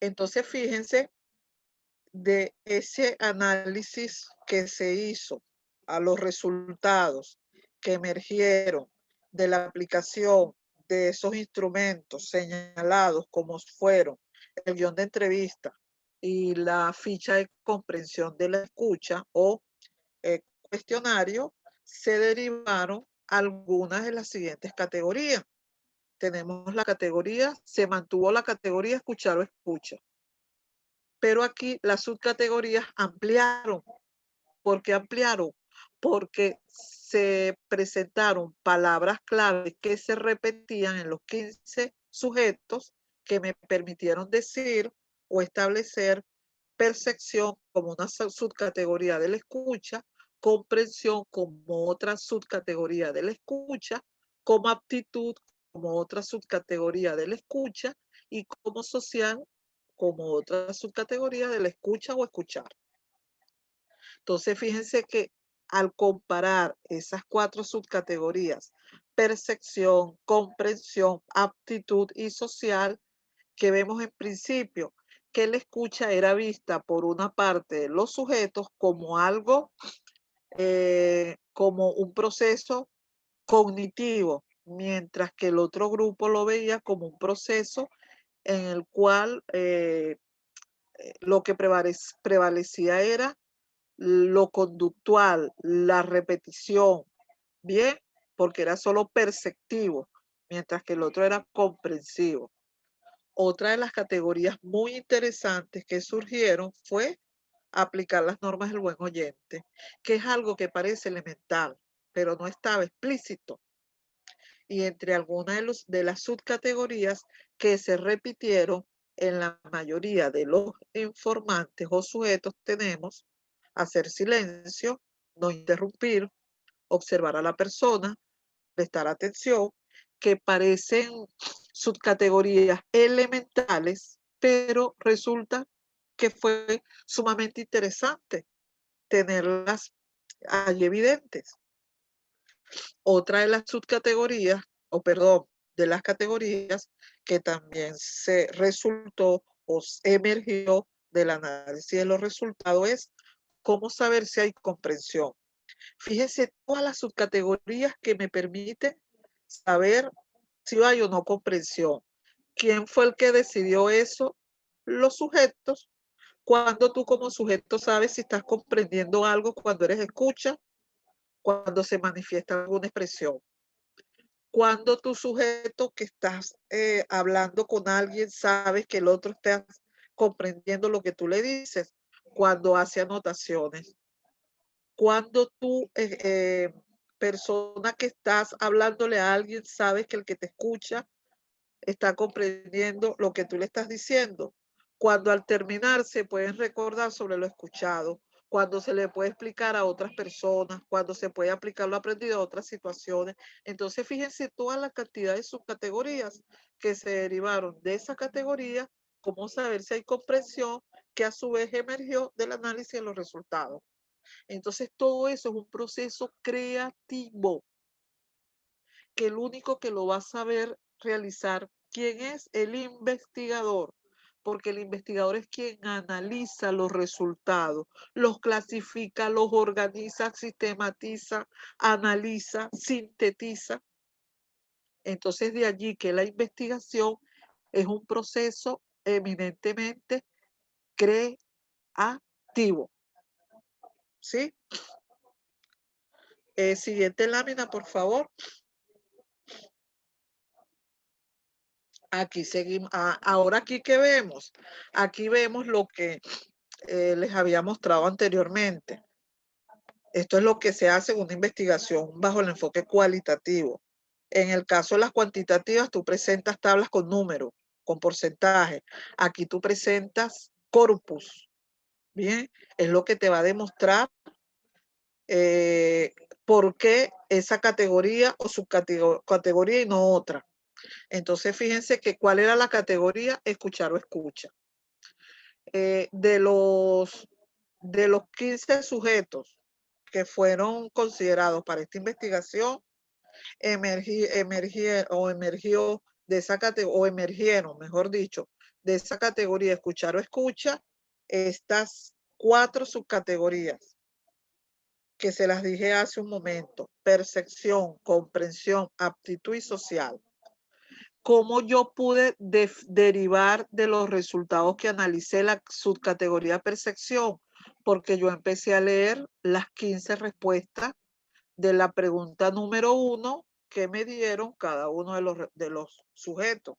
Speaker 1: Entonces, fíjense de ese análisis que se hizo a los resultados que emergieron de la aplicación de esos instrumentos señalados como fueron el guión de entrevista y la ficha de comprensión de la escucha o cuestionario, se derivaron algunas de las siguientes categorías. Tenemos la categoría, se mantuvo la categoría escuchar o escucha. Pero aquí las subcategorías ampliaron. ¿Por qué ampliaron? Porque se presentaron palabras clave que se repetían en los 15 sujetos que me permitieron decir o establecer percepción como una subcategoría de la escucha, comprensión como otra subcategoría de la escucha, como aptitud como otra subcategoría de la escucha y como social como otra subcategoría de la escucha o escuchar. Entonces, fíjense que al comparar esas 4 subcategorías, percepción, comprensión, aptitud y social, que vemos en principio que la escucha era vista por una parte de los sujetos como algo, como un proceso cognitivo, mientras que el otro grupo lo veía como un proceso en el cual lo que prevalecía era lo conductual, la repetición, bien, porque era solo perceptivo, mientras que el otro era comprensivo. Otra de las categorías muy interesantes que surgieron fue aplicar las normas del buen oyente, que es algo que parece elemental, pero no estaba explícito. Y entre algunas de las subcategorías que se repitieron en la mayoría de los informantes o sujetos tenemos hacer silencio, no interrumpir, observar a la persona, prestar atención, que parecen subcategorías elementales, pero resulta que fue sumamente interesante tenerlas allí evidentes. Otra de las subcategorías, o perdón, de las categorías que también se resultó o emergió del análisis de los resultados es cómo saber si hay comprensión. Fíjese todas las subcategorías que me permiten saber si hay o no comprensión. ¿Quién fue el que decidió eso? Los sujetos. Cuando tú como sujeto sabes si estás comprendiendo algo cuando eres escucha, cuando se manifiesta alguna expresión. Cuando tu sujeto que estás hablando con alguien sabes que el otro está comprendiendo lo que tú le dices, cuando hace anotaciones. Cuando tú, persona que estás hablándole a alguien, sabes que el que te escucha está comprendiendo lo que tú le estás diciendo. Cuando al terminar se pueden recordar sobre lo escuchado, cuando se le puede explicar a otras personas, cuando se puede aplicar lo aprendido a otras situaciones. Entonces, fíjense toda la cantidad de subcategorías que se derivaron de esa categoría, cómo saber si hay comprensión, que a su vez emergió del análisis de los resultados. Entonces, todo eso es un proceso creativo, que el único que lo va a saber realizar, ¿quién es? El investigador, porque el investigador es quien analiza los resultados, los clasifica, los organiza, sistematiza, analiza, sintetiza. Entonces, de allí que la investigación es un proceso eminentemente creativo. ¿Sí? Siguiente lámina, por favor. Aquí seguimos. Ahora aquí, ¿qué vemos? Aquí vemos lo que les había mostrado anteriormente. Esto es lo que se hace en una investigación bajo el enfoque cualitativo. En el caso de las cuantitativas, tú presentas tablas con números, con porcentaje. Aquí tú presentas corpus. Bien, es lo que te va a demostrar por qué esa categoría o subcategoría y no otra. Entonces, fíjense que cuál era la categoría, escuchar o escucha. De los 15 sujetos que fueron considerados para esta investigación, emergió de esa categoría, o emergieron, mejor dicho, de esa categoría escuchar o escucha, estas 4 subcategorías que se las dije hace un momento: percepción, comprensión, aptitud y social. ¿Cómo yo pude derivar de los resultados que analicé la subcategoría percepción? Porque yo empecé a leer las 15 respuestas de la pregunta número 1 que me dieron cada uno de los sujetos.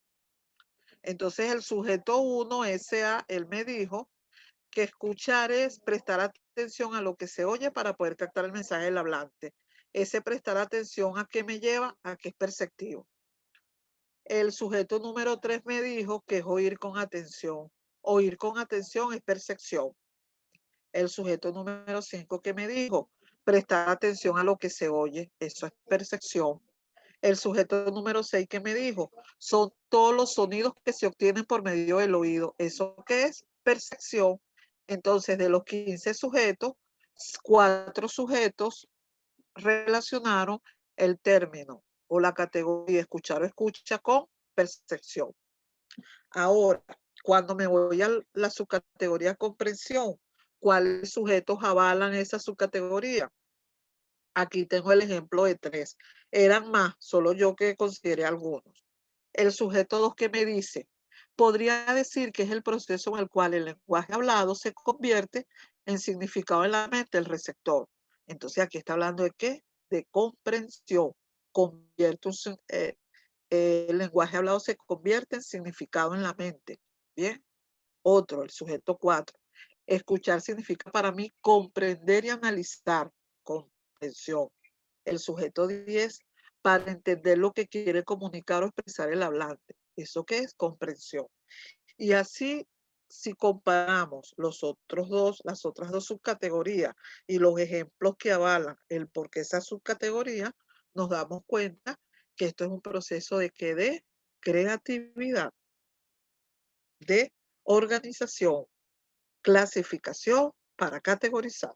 Speaker 1: Entonces el sujeto 1, SA, él me dijo que escuchar es prestar atención a lo que se oye para poder captar el mensaje del hablante. Ese prestar atención, ¿a qué me lleva? A que es perceptivo. El sujeto número 3 me dijo que es oír con atención. Oír con atención es percepción. El sujeto número 5 que me dijo, prestar atención a lo que se oye, eso es percepción. El sujeto número 6 que me dijo, son todos los sonidos que se obtienen por medio del oído. ¿Eso qué es? Percepción. Entonces, de los 15 sujetos, 4 sujetos relacionaron el término o la categoría escuchar o escucha con percepción. Ahora, cuando me voy a la subcategoría comprensión, ¿cuáles sujetos avalan esa subcategoría? Aquí tengo el ejemplo de 3. Eran más, solo yo que consideré algunos. El sujeto 2 que me dice, podría decir que es el proceso en el cual el lenguaje hablado se convierte en significado en la mente del receptor. Entonces aquí está hablando de ¿qué? De comprensión. El lenguaje hablado se convierte en significado en la mente. Bien. Otro, el sujeto 4. Escuchar significa para mí comprender y analizar. Comprensión. El sujeto 10, para entender lo que quiere comunicar o expresar el hablante. ¿Eso qué es? Comprensión. Y así si comparamos las otras dos subcategorías y los ejemplos que avalan el por qué esa subcategoría, nos damos cuenta que esto es un proceso de creatividad, de organización, clasificación para categorizar.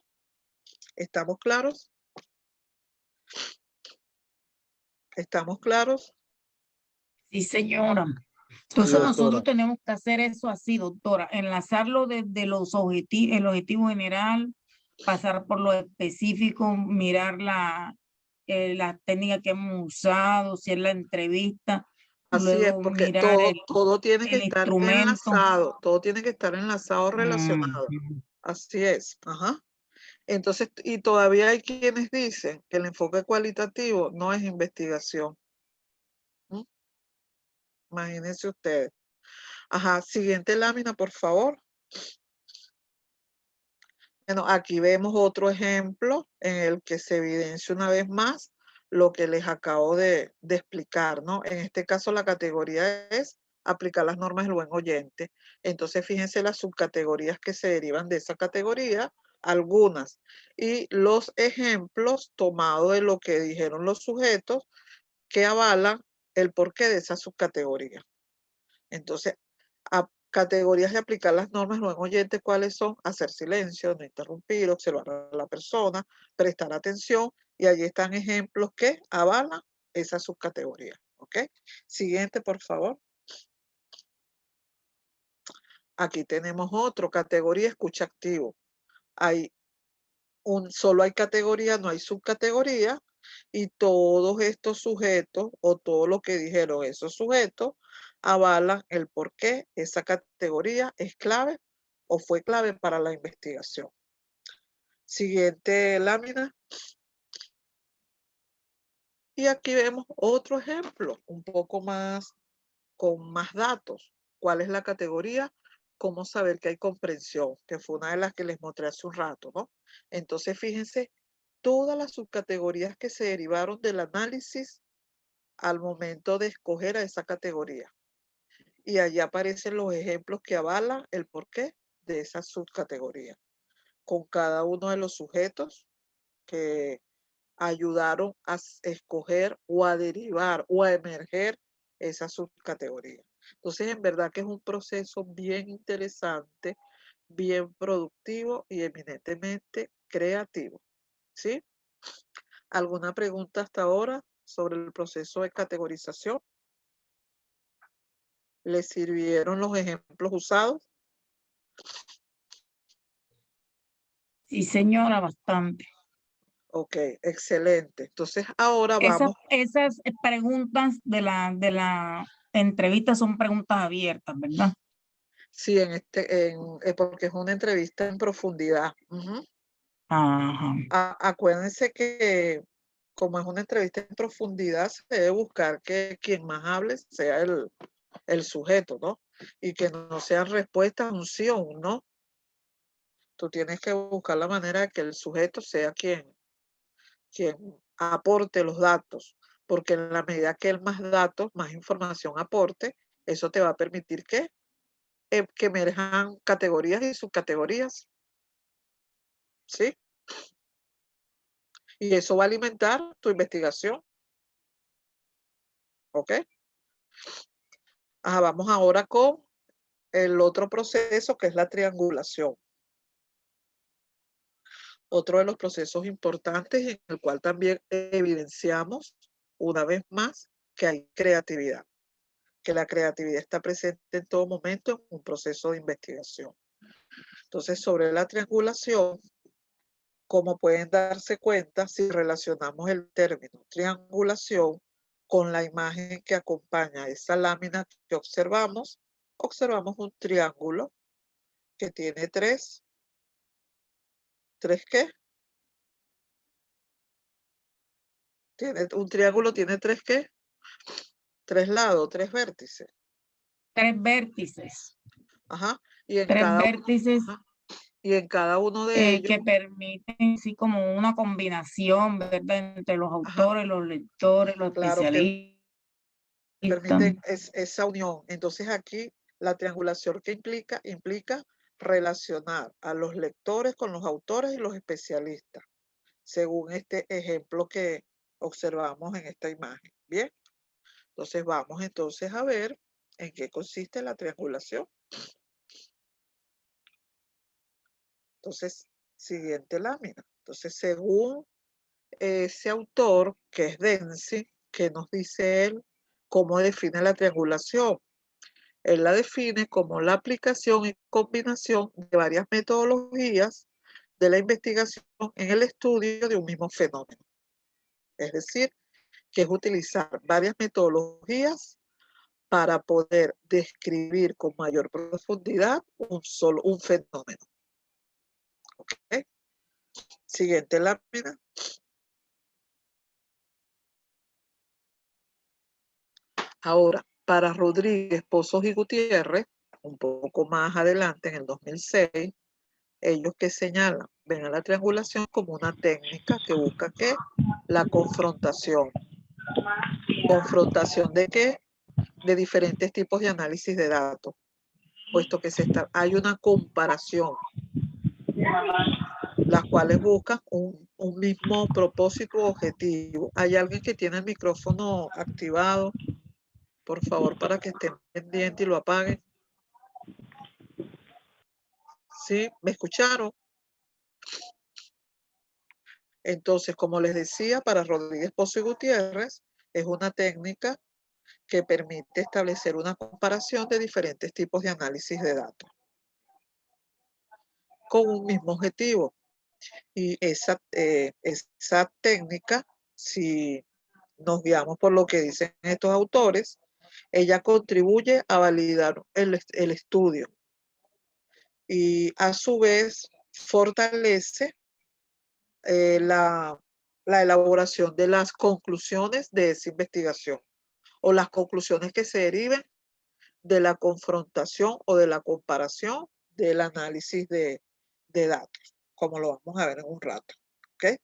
Speaker 1: ¿Estamos claros? ¿Estamos claros?
Speaker 5: Sí, señora. Entonces
Speaker 2: doctora.
Speaker 5: nosotros tenemos que hacer eso así, doctora, enlazarlo desde los objetivos, el objetivo general, pasar por lo específico, mirar la técnica que hemos usado, si es la entrevista,
Speaker 1: Así es,
Speaker 5: luego
Speaker 1: porque
Speaker 5: mirar
Speaker 1: todo tiene que
Speaker 5: el
Speaker 1: estar
Speaker 5: instrumento.
Speaker 1: enlazado, todo tiene que estar enlazado, relacionado.
Speaker 5: Ujú.
Speaker 1: Así es, ajá. Entonces, y todavía hay quienes dicen que el enfoque cualitativo no es investigación. ¿Mm? Imagínense ustedes. Ajá, siguiente lámina, por favor. Bueno, aquí vemos otro ejemplo en el que se evidencia una vez más lo que les acabo de explicar, ¿no? En este caso la categoría es aplicar las normas del buen oyente. Entonces fíjense las subcategorías que se derivan de esa categoría, algunas, y los ejemplos tomados de lo que dijeron los sujetos que avalan el porqué de esa subcategoría. Entonces, categorías de aplicar las normas del buen oyente, ¿cuáles son? Hacer silencio, no interrumpir, observar a la persona, prestar atención, y allí están ejemplos que avalan esa subcategoría. ¿Ok? Siguiente, por favor. Aquí tenemos otro, categoría escucha activo. Solo hay categoría, no hay subcategoría, y todos estos sujetos o todo lo que dijeron esos sujetos avalan el por qué esa categoría es clave o fue clave para la investigación. Siguiente lámina. Y aquí vemos otro ejemplo, un poco más, con más datos. ¿Cuál es la categoría? ¿Cómo saber que hay comprensión? Que fue una de las que les mostré hace un rato, ¿no? Entonces, fíjense, todas las subcategorías que se derivaron del análisis al momento de escoger a esa categoría. Y allí aparecen los ejemplos que avalan el porqué de esa subcategoría, con cada uno de los sujetos que ayudaron a escoger o a derivar o a emerger esa subcategoría. Entonces, en verdad que es un proceso bien interesante, bien productivo y eminentemente creativo. ¿Sí? ¿Alguna pregunta hasta ahora sobre el proceso de categorización? ¿Les sirvieron los ejemplos usados?
Speaker 5: Sí, señora, bastante.
Speaker 1: Ok, excelente. Entonces, ahora vamos.
Speaker 5: Esas preguntas de la entrevista son preguntas abiertas, ¿verdad?
Speaker 1: Sí, porque es una entrevista en profundidad. Ujú.
Speaker 5: Ajá.
Speaker 1: Acuérdense que como es una entrevista en profundidad, se debe buscar que quien más hable sea el sujeto, ¿no? Y que no sean respuestas un sí o un no. Tú tienes que buscar la manera de que el sujeto sea quien aporte los datos, porque en la medida que él más datos, más información aporte, eso te va a permitir que emerjan categorías y subcategorías, ¿sí? Y eso va a alimentar tu investigación, ¿ok? Vamos ahora con el otro proceso que es la triangulación. Otro de los procesos importantes en el cual también evidenciamos una vez más que hay creatividad, que la creatividad está presente en todo momento en un proceso de investigación. Entonces, sobre la triangulación, como pueden darse cuenta, si relacionamos el término triangulación con la imagen que acompaña esa lámina que observamos un triángulo que tiene ¿tres qué? Un triángulo tiene ¿tres qué? Tres lados, tres vértices.
Speaker 5: 3 vértices.
Speaker 1: Ajá. Y en
Speaker 5: 3
Speaker 1: cada
Speaker 5: vértices
Speaker 1: y en cada uno de ellos.
Speaker 5: que permiten, sí, como una combinación, ¿verdad? Entre los autores, los lectores, los
Speaker 1: Claro, que
Speaker 5: especialistas.
Speaker 1: permiten esa unión. Entonces aquí La triangulación que implica relacionar a los lectores con los autores y los especialistas, según este ejemplo que observamos en esta imagen. Bien, entonces vamos entonces a ver en qué consiste la triangulación. Entonces, siguiente lámina. Entonces, según ese autor, que es Dempsey, que nos dice él cómo define la triangulación. Él la define como la aplicación y combinación de varias metodologías de la investigación en el estudio de un mismo fenómeno. Es decir, que es utilizar varias metodologías para poder describir con mayor profundidad un fenómeno. ¿Ok? Siguiente lámina. Ahora, para Rodríguez, Pozos y Gutiérrez, un poco más adelante, en el 2006, ellos que señalan, ven a la triangulación como una técnica que busca ¿qué? La confrontación. ¿Confrontación de qué? De diferentes tipos de análisis de datos, puesto que hay una comparación, las cuales buscan un mismo propósito o objetivo. ¿Hay alguien que tiene el micrófono activado? Por favor, para que estén pendientes y lo apaguen. ¿Sí? ¿Me escucharon? Entonces, como les decía, para Rodríguez, Pozos y Gutiérrez, es una técnica que permite establecer una comparación de diferentes tipos de análisis de datos con un mismo objetivo. Y esa técnica, si nos guiamos por lo que dicen estos autores, ella contribuye a validar el estudio y a su vez fortalece la elaboración de las conclusiones de esa investigación o las conclusiones que se deriven de la confrontación o de la comparación del análisis de datos, como lo vamos a ver en un rato. ¿Ok?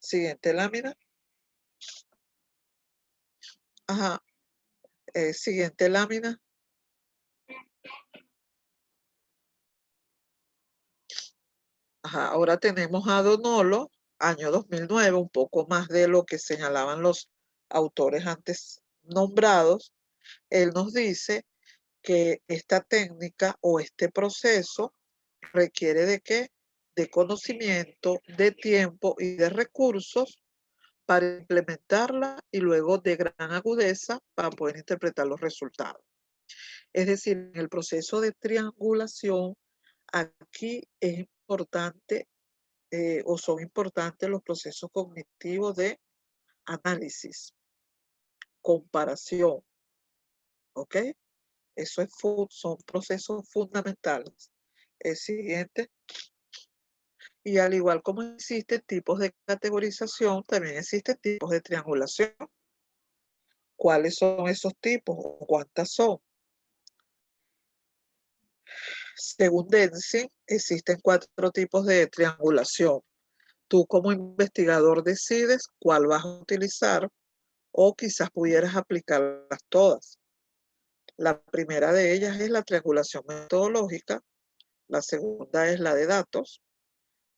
Speaker 1: Siguiente lámina. Ajá. Siguiente lámina. Ajá. Ahora tenemos a Donolo, año 2009, un poco más de lo que señalaban los autores antes nombrados. Él nos dice que esta técnica o este proceso requiere de qué? De conocimiento, de tiempo y de recursos para implementarla y luego de gran agudeza para poder interpretar los resultados. Es decir, en el proceso de triangulación, aquí es importante o son importantes los procesos cognitivos de análisis, comparación, ¿ok? Son procesos fundamentales. El siguiente. Y al igual como existen tipos de categorización, también existen tipos de triangulación. ¿Cuáles son esos tipos o cuántas son? Según Dempsey, existen 4 tipos de triangulación. Tú como investigador decides cuál vas a utilizar o quizás pudieras aplicarlas todas. La primera de ellas es la triangulación metodológica, la segunda es la de datos,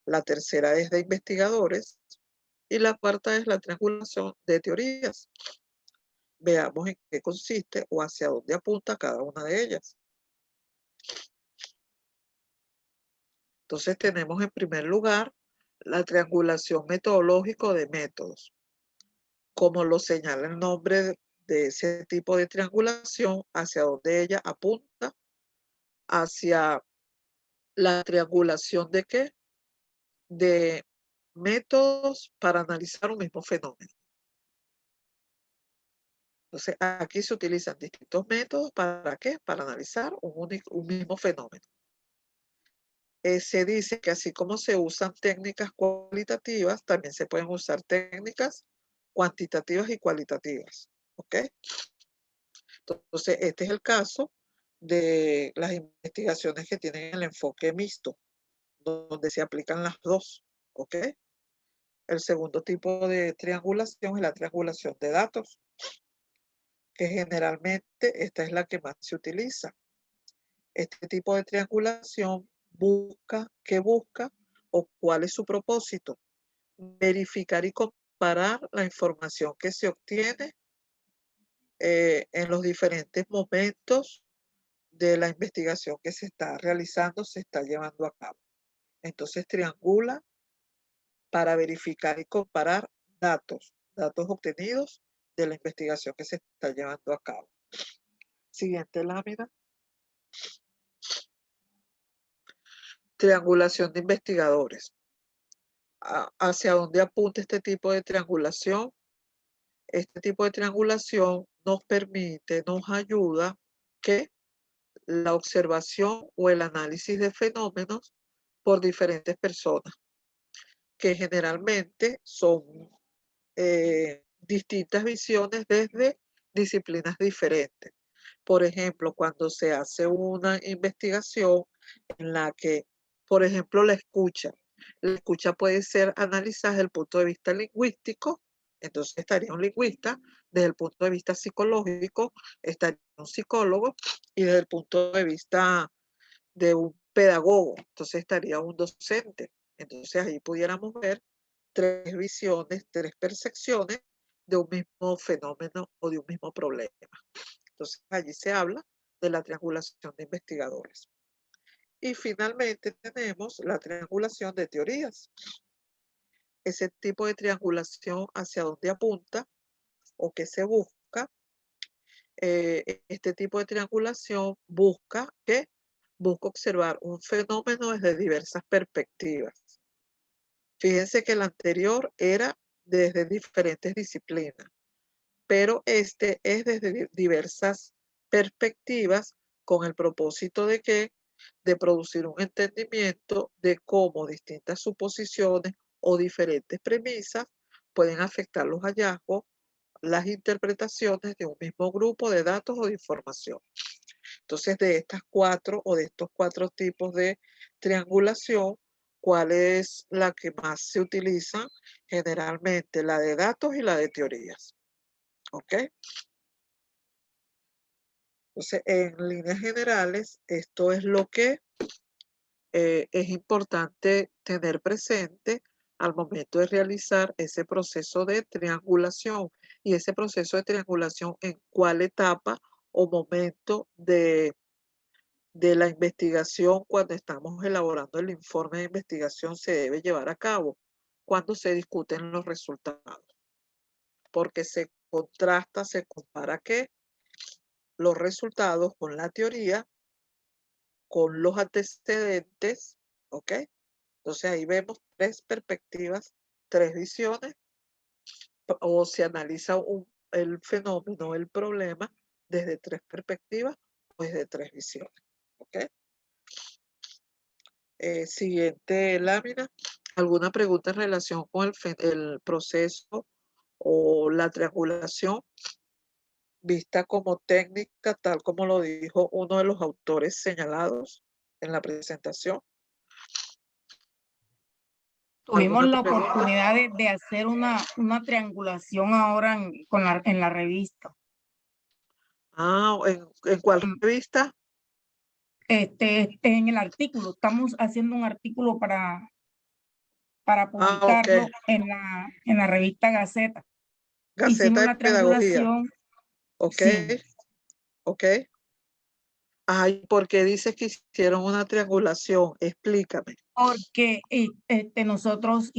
Speaker 1: la tercera es de investigadores y la cuarta es la triangulación de teorías. Veamos en qué consiste o hacia dónde apunta cada una de ellas. Entonces tenemos en primer lugar la triangulación metodológica de métodos. Como lo señala el nombre de ese tipo de triangulación, hacia dónde ella apunta, hacia la triangulación de qué? De métodos para analizar un mismo fenómeno. Entonces, aquí se utilizan distintos métodos. ¿Para qué? Para analizar un mismo fenómeno. Se dice que así como se usan técnicas cualitativas, también se pueden usar técnicas cuantitativas y cualitativas. ¿Ok? Entonces, este es el caso de las investigaciones que tienen el enfoque mixto, donde se aplican las dos. ¿Ok? El segundo tipo de triangulación es la triangulación de datos, que generalmente esta es la que más se utiliza. Este tipo de triangulación ¿qué busca o cuál es su propósito? Verificar y comparar la información que se obtiene en los diferentes momentos de la investigación que se está realizando, se está llevando a cabo. Entonces triangula para verificar y comparar datos obtenidos de la investigación que se está llevando a cabo. Siguiente lámina. Triangulación de investigadores. ¿Hacia dónde apunta este tipo de triangulación? Este tipo de triangulación nos permite, nos ayuda que la observación o el análisis de fenómenos por diferentes personas, que generalmente son distintas visiones desde disciplinas diferentes. Por ejemplo, cuando se hace una investigación en la que, por ejemplo, la escucha puede ser analizada desde el punto de vista lingüístico, entonces estaría un lingüista; desde el punto de vista psicológico estaría un psicólogo; y desde el punto de vista de un pedagogo, entonces estaría un docente. Entonces ahí pudiéramos ver tres visiones, tres percepciones de un mismo fenómeno o de un mismo problema. Entonces allí se habla de la triangulación de investigadores. Y finalmente tenemos la triangulación de teorías. Ese tipo de triangulación, ¿hacia dónde apunta o qué se busca? Este tipo de triangulación busca observar un fenómeno desde diversas perspectivas. Fíjense que el anterior era desde diferentes disciplinas, pero este es desde diversas perspectivas, con el propósito de producir un entendimiento de cómo distintas suposiciones o diferentes premisas pueden afectar los hallazgos, las interpretaciones de un mismo grupo de datos o de información. Entonces, de estos cuatro tipos de triangulación, ¿cuál es la que más se utiliza? Generalmente la de datos y la de teorías. ¿Ok? Entonces, en líneas generales, esto es lo que es importante tener presente al momento de realizar ese proceso de triangulación. Y ese proceso de triangulación, ¿en cuál etapa o momento de la investigación, cuando estamos elaborando el informe de investigación, se debe llevar a cabo? Cuando se discuten los resultados? Porque se contrasta, se compara los resultados con la teoría, con los antecedentes, ¿ok? Entonces ahí vemos tres perspectivas, tres visiones, o se analiza el fenómeno, el problema, desde tres perspectivas o desde tres visiones, ¿ok? Siguiente lámina. ¿Alguna pregunta en relación con el proceso o la triangulación vista como técnica, tal como lo dijo uno de los autores señalados en la presentación?
Speaker 5: Tuvimos
Speaker 1: ¿Alguna
Speaker 5: la
Speaker 1: pregunta?
Speaker 5: oportunidad de hacer una triangulación ahora en la revista.
Speaker 1: ¿En cuál revista?
Speaker 5: En el artículo, estamos haciendo un artículo para
Speaker 1: Ok.
Speaker 5: publicarlo en la revista Gaceta.
Speaker 1: Gaceta
Speaker 5: Hicimos
Speaker 1: de
Speaker 5: la
Speaker 1: Pedagogía.
Speaker 5: triangulación,
Speaker 1: Ok,
Speaker 5: sí,
Speaker 1: ok. Ay, ¿por qué dices que hicieron una triangulación? Explícame.
Speaker 5: porque nosotros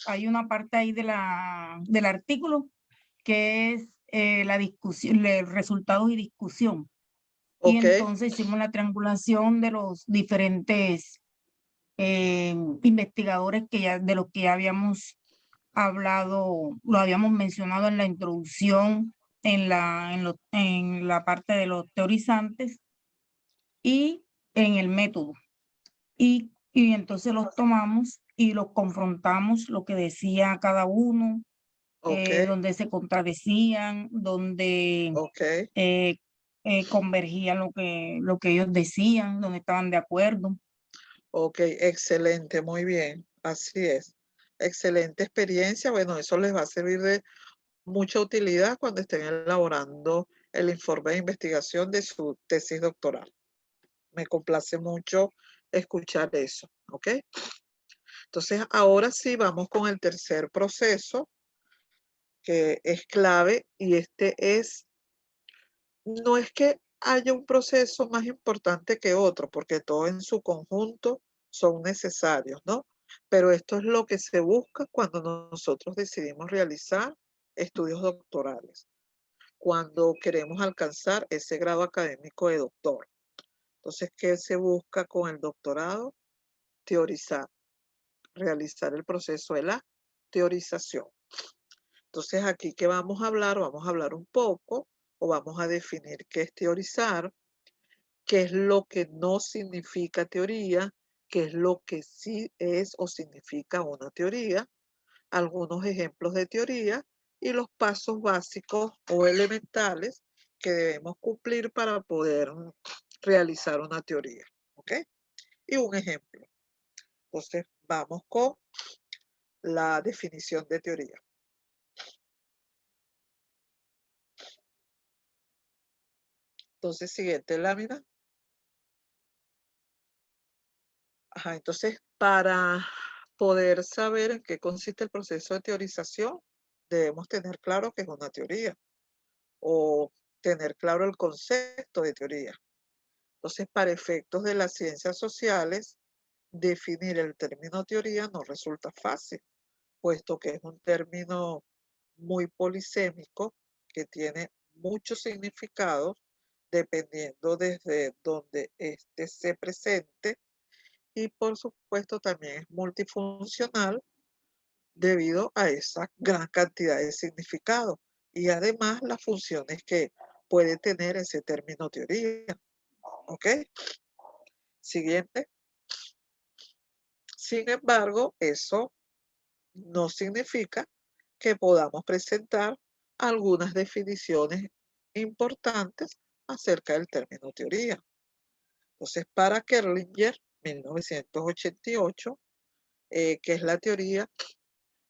Speaker 5: hay una parte ahí del artículo que es la discusión, resultados y discusión. Y
Speaker 1: Ok,
Speaker 5: entonces hicimos la triangulación de los diferentes investigadores de los que ya habíamos hablado, lo habíamos mencionado en la introducción, en la parte de los teorizantes y en el método. Y entonces los tomamos y los confrontamos, lo que decía cada uno,
Speaker 1: ok,
Speaker 5: donde se contradecían, donde
Speaker 1: ok,
Speaker 5: convergían lo que ellos decían, donde estaban de acuerdo.
Speaker 1: ok, excelente, muy bien, así es. Excelente experiencia, bueno, eso les va a servir de mucha utilidad cuando estén elaborando el informe de investigación de su tesis doctoral. Me complace mucho escuchar eso, ¿ok? Entonces, ahora sí vamos con el tercer proceso, que es clave, y no es que haya un proceso más importante que otro, porque todo en su conjunto son necesarios, ¿no? Pero esto es lo que se busca cuando nosotros decidimos realizar estudios doctorales, cuando queremos alcanzar ese grado académico de doctor. Entonces, ¿qué se busca con el doctorado? Teorizar, realizar el proceso de la teorización. Entonces, aquí, ¿qué vamos a hablar? Vamos a hablar un poco, o vamos a definir qué es teorizar, qué es lo que no significa teoría, qué es lo que sí es o significa una teoría, algunos ejemplos de teoría y los pasos básicos o elementales que debemos cumplir para poder realizar una teoría. ¿Ok? Y un ejemplo. Entonces, vamos con la definición de teoría. Entonces, siguiente lámina. Ajá, entonces, para poder saber en qué consiste el proceso de teorización, debemos tener claro que es una teoría o tener claro el concepto de teoría. Entonces, para efectos de las ciencias sociales, definir el término teoría no resulta fácil, puesto que es un término muy polisémico que tiene muchos significados dependiendo desde donde éste se presente y por supuesto también es multifuncional debido a esa gran cantidad de significados y además las funciones que puede tener ese término teoría. ¿Ok? Siguiente. Sin embargo, eso no significa que podamos presentar algunas definiciones importantes acerca del término teoría. Entonces, para Kerlinger, 1988, ¿qué es la teoría?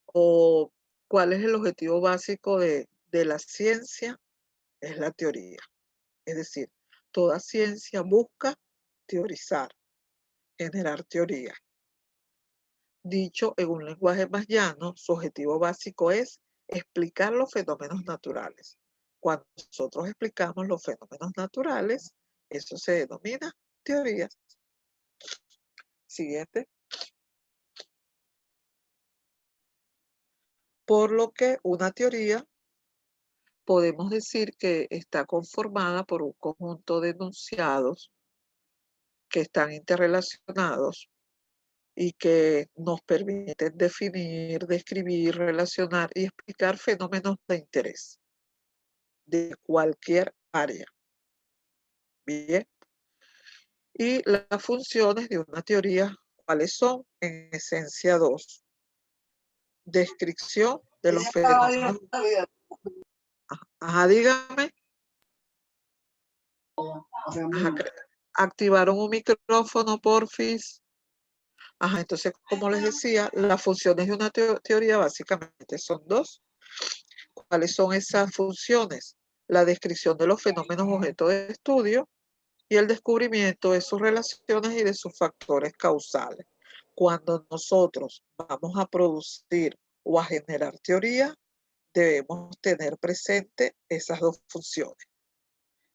Speaker 1: ¿O cuál es el objetivo básico de la ciencia? Es la teoría. Es decir, toda ciencia busca teorizar, generar teoría. Dicho en un lenguaje más llano, su objetivo básico es explicar los fenómenos naturales. Cuando nosotros explicamos los fenómenos naturales, eso se denomina teorías. Siguiente. Por lo que una teoría podemos decir que está conformada por un conjunto de enunciados que están interrelacionados y que nos permiten definir, describir, relacionar y explicar fenómenos de interés de cualquier área. Bien. Y las funciones de una teoría, ¿cuáles son? En esencia, dos. Descripción de los fenómenos. Ajá, dígame. Ajá, activaron un micrófono, porfis. Ajá, entonces, como les decía, las funciones de una teoría básicamente son dos. ¿Cuáles son esas funciones? La descripción de los fenómenos objeto de estudio y el descubrimiento de sus relaciones y de sus factores causales. Cuando nosotros vamos a producir o a generar teoría, debemos tener presente esas dos funciones.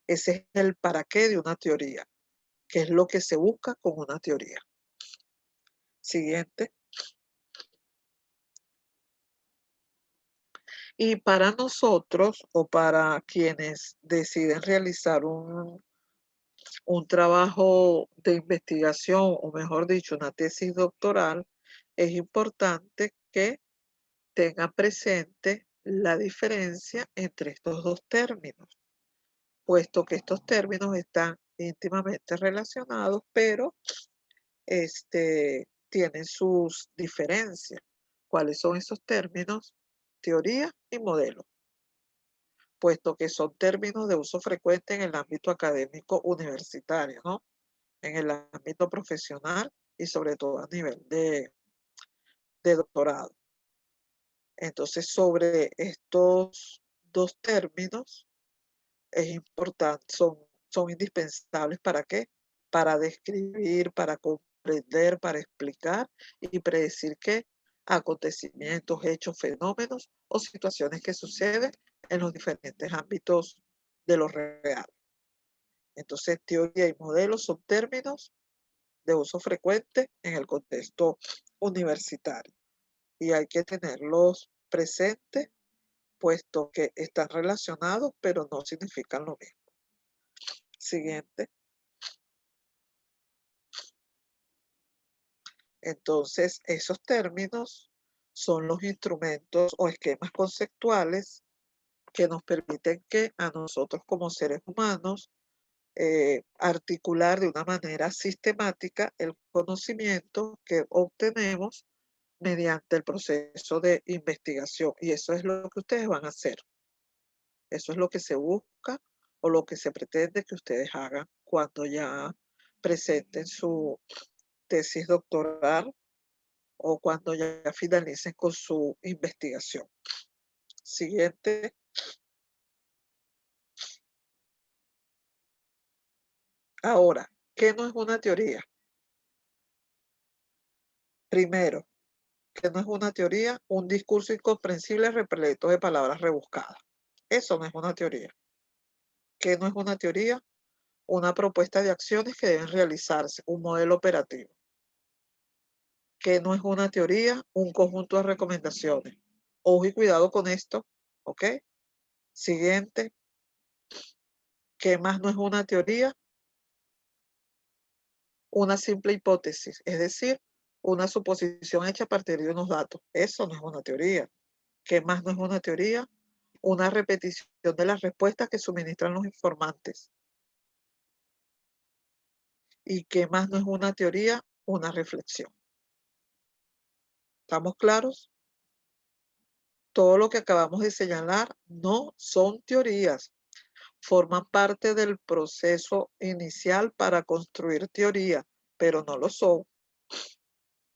Speaker 1: Ese es el para qué de una teoría, que es lo que se busca con una teoría. Siguiente. Y para nosotros o para quienes deciden realizar un trabajo de investigación, o mejor dicho, una tesis doctoral, es importante que tenga presente la diferencia entre estos dos términos, puesto que estos términos están íntimamente relacionados, pero tienen sus diferencias. ¿Cuáles son esos términos? Teoría y modelo, puesto que son términos de uso frecuente en el ámbito académico universitario, ¿no? En el ámbito profesional y sobre todo a nivel de doctorado. Entonces, sobre estos dos términos es importante, son indispensables. ¿Para qué? para describir, para comprender, para explicar y predecir qué acontecimientos, hechos, fenómenos o situaciones que suceden en los diferentes ámbitos de lo real. Entonces, teoría y modelos son términos de uso frecuente en el contexto universitario y hay que tenerlos presentes, puesto que están relacionados, pero no significan lo mismo. Siguiente. Entonces, esos términos son los instrumentos o esquemas conceptuales que nos permiten que a nosotros como seres humanos articular de una manera sistemática el conocimiento que obtenemos mediante el proceso de investigación. Y eso es lo que ustedes van a hacer. Eso es lo que se busca o lo que se pretende que ustedes hagan cuando ya presenten su tesis doctoral o cuando ya finalicen con su investigación. Siguiente. Ahora, ¿qué no es una teoría? Primero, ¿qué no es una teoría? Un discurso incomprensible repleto de palabras rebuscadas. Eso no es una teoría. ¿Qué no es una teoría? Una propuesta de acciones que deben realizarse, un modelo operativo. ¿Qué no es una teoría? Un conjunto de recomendaciones. Ojo y cuidado con esto, ¿ok? Siguiente. ¿Qué más no es una teoría? Una simple hipótesis, es decir, una suposición hecha a partir de unos datos. Eso no es una teoría. ¿Qué más no es una teoría? Una repetición de las respuestas que suministran los informantes. ¿Y qué más no es una teoría? Una reflexión. ¿Estamos claros? Todo lo que acabamos de señalar no son teorías, forman parte del proceso inicial para construir teoría, pero no lo son.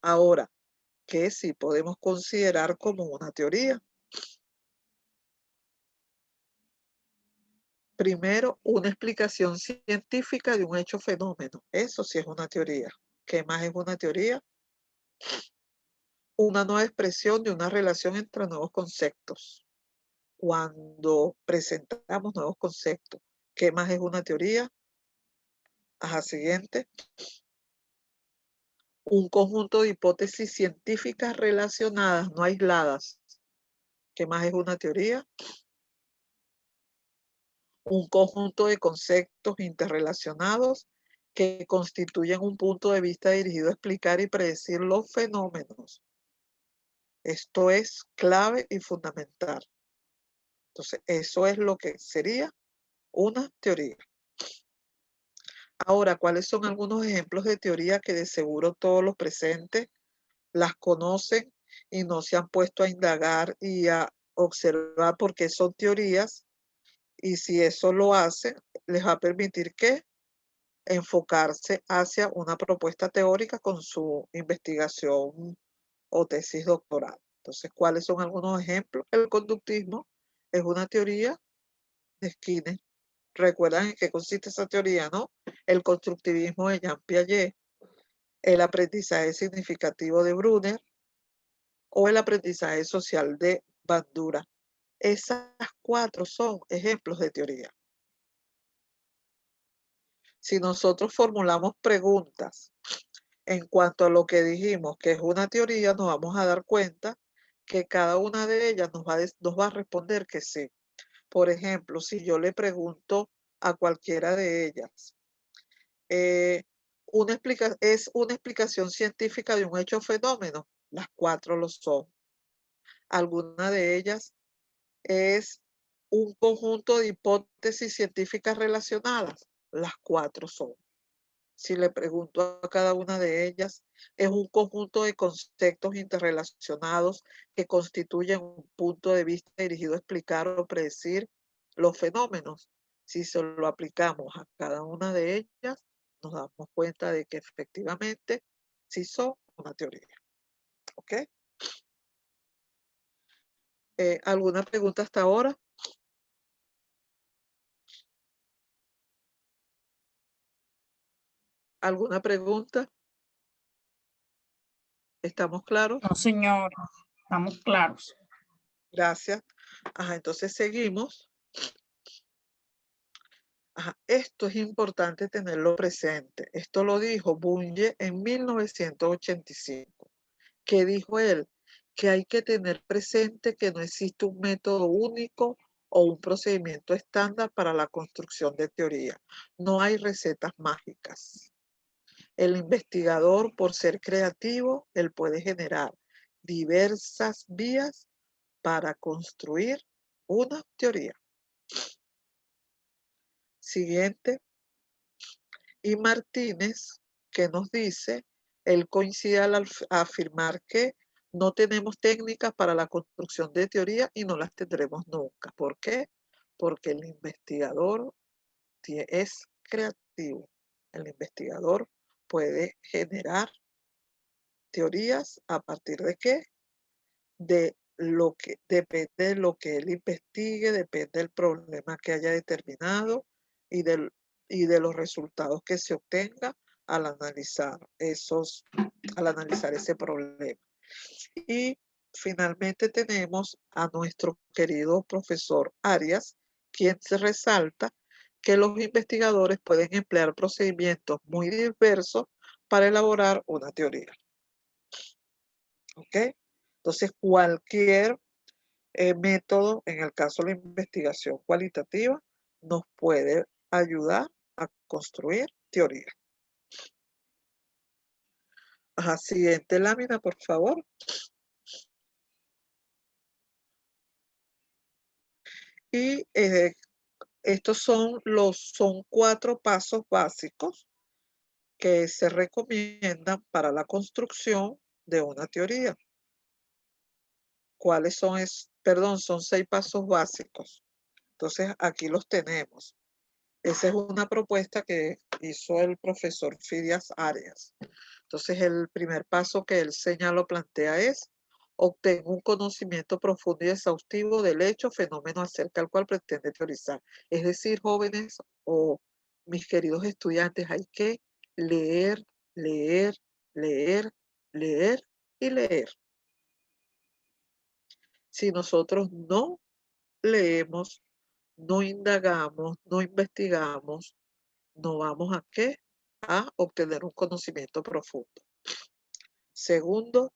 Speaker 1: Ahora, ¿qué sí podemos considerar como una teoría? Primero, una explicación científica de un hecho fenómeno. Eso sí es una teoría. ¿Qué más es una teoría? Una nueva expresión de una relación entre nuevos conceptos. Cuando presentamos nuevos conceptos, ¿qué más es una teoría? Ajá, siguiente. Un conjunto de hipótesis científicas relacionadas, no aisladas. ¿Qué más es una teoría? Un conjunto de conceptos interrelacionados que constituyen un punto de vista dirigido a explicar y predecir los fenómenos. Esto es clave y fundamental. Entonces, eso es lo que sería una teoría. Ahora, ¿cuáles son algunos ejemplos de teoría que de seguro todos los presentes las conocen y no se han puesto a indagar y a observar por qué son teorías? Y si eso lo hacen, les va a permitir que enfocarse hacia una propuesta teórica con su investigación o tesis doctoral. Entonces, ¿cuáles son algunos ejemplos? El conductismo es una teoría de Skinner. ¿Recuerdan en qué consiste esa teoría, no? El constructivismo de Jean Piaget, el aprendizaje significativo de Brunner o el aprendizaje social de Bandura. Esas 4 son ejemplos de teoría. Si nosotros formulamos preguntas en cuanto a lo que dijimos que es una teoría, nos vamos a dar cuenta que cada una de ellas nos va a responder que sí. Por ejemplo, si yo le pregunto a cualquiera de ellas, ¿es una explicación científica de un hecho o fenómeno? Las 4 lo son. ¿Alguna de ellas es un conjunto de hipótesis científicas relacionadas? Las 4 son. Si le pregunto a cada una de ellas, es un conjunto de conceptos interrelacionados que constituyen un punto de vista dirigido a explicar o predecir los fenómenos. Si se lo aplicamos a cada una de ellas, nos damos cuenta de que efectivamente sí son una teoría. ¿Ok? ¿Alguna pregunta hasta ahora? ¿Alguna pregunta? ¿Estamos claros?
Speaker 5: No, señor, estamos claros.
Speaker 1: Gracias. Ajá, entonces seguimos. Ajá, esto es importante tenerlo presente. Esto lo dijo Bunge en 1985. ¿Qué dijo él? Que hay que tener presente que no existe un método único o un procedimiento estándar para la construcción de teoría. No hay recetas mágicas. El investigador, por ser creativo, él puede generar diversas vías para construir una teoría. Siguiente. Y Martínez, que nos dice, él coincide al afirmar que no tenemos técnicas para la construcción de teoría y no las tendremos nunca. ¿Por qué? Porque el investigador es creativo. El investigador puede generar teorías a partir de qué? De lo que depende de lo que él investigue, depende del problema que haya determinado y de los resultados que se obtenga al analizar ese problema. Y finalmente tenemos a nuestro querido profesor Arias, quien se resalta que los investigadores pueden emplear procedimientos muy diversos para elaborar una teoría. ¿Ok? Entonces, cualquier método, en el caso de la investigación cualitativa, nos puede ayudar a construir teoría. Ajá, siguiente lámina, por favor. Y estos son 4 pasos básicos que se recomiendan para la construcción de una teoría. ¿Cuáles son? Son 6 pasos básicos. Entonces, aquí los tenemos. Esa es una propuesta que hizo el profesor Fidias Arias. Entonces, el primer paso que él señala o plantea es obtener un conocimiento profundo y exhaustivo del hecho, fenómeno acerca del cual pretende teorizar. Es decir, jóvenes o mis queridos estudiantes, hay que leer, leer, leer, leer y leer. Si nosotros no leemos, no indagamos, no investigamos, no vamos a ¿qué? A obtener un conocimiento profundo. Segundo,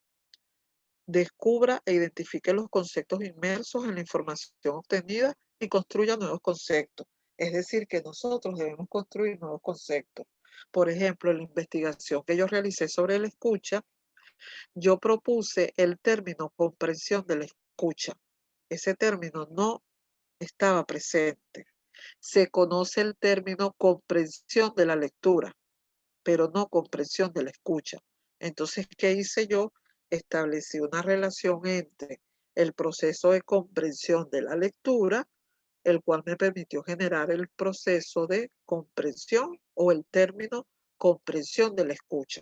Speaker 1: descubra e identifique los conceptos inmersos en la información obtenida y construya nuevos conceptos. Es decir, que nosotros debemos construir nuevos conceptos. Por ejemplo, en la investigación que yo realicé sobre la escucha, yo propuse el término comprensión de la escucha. Ese término no estaba presente. Se conoce el término comprensión de la lectura, pero no comprensión de la escucha. Entonces, ¿qué hice yo? Establecí una relación entre el proceso de comprensión de la lectura, el cual me permitió generar el proceso de comprensión o el término comprensión de la escucha.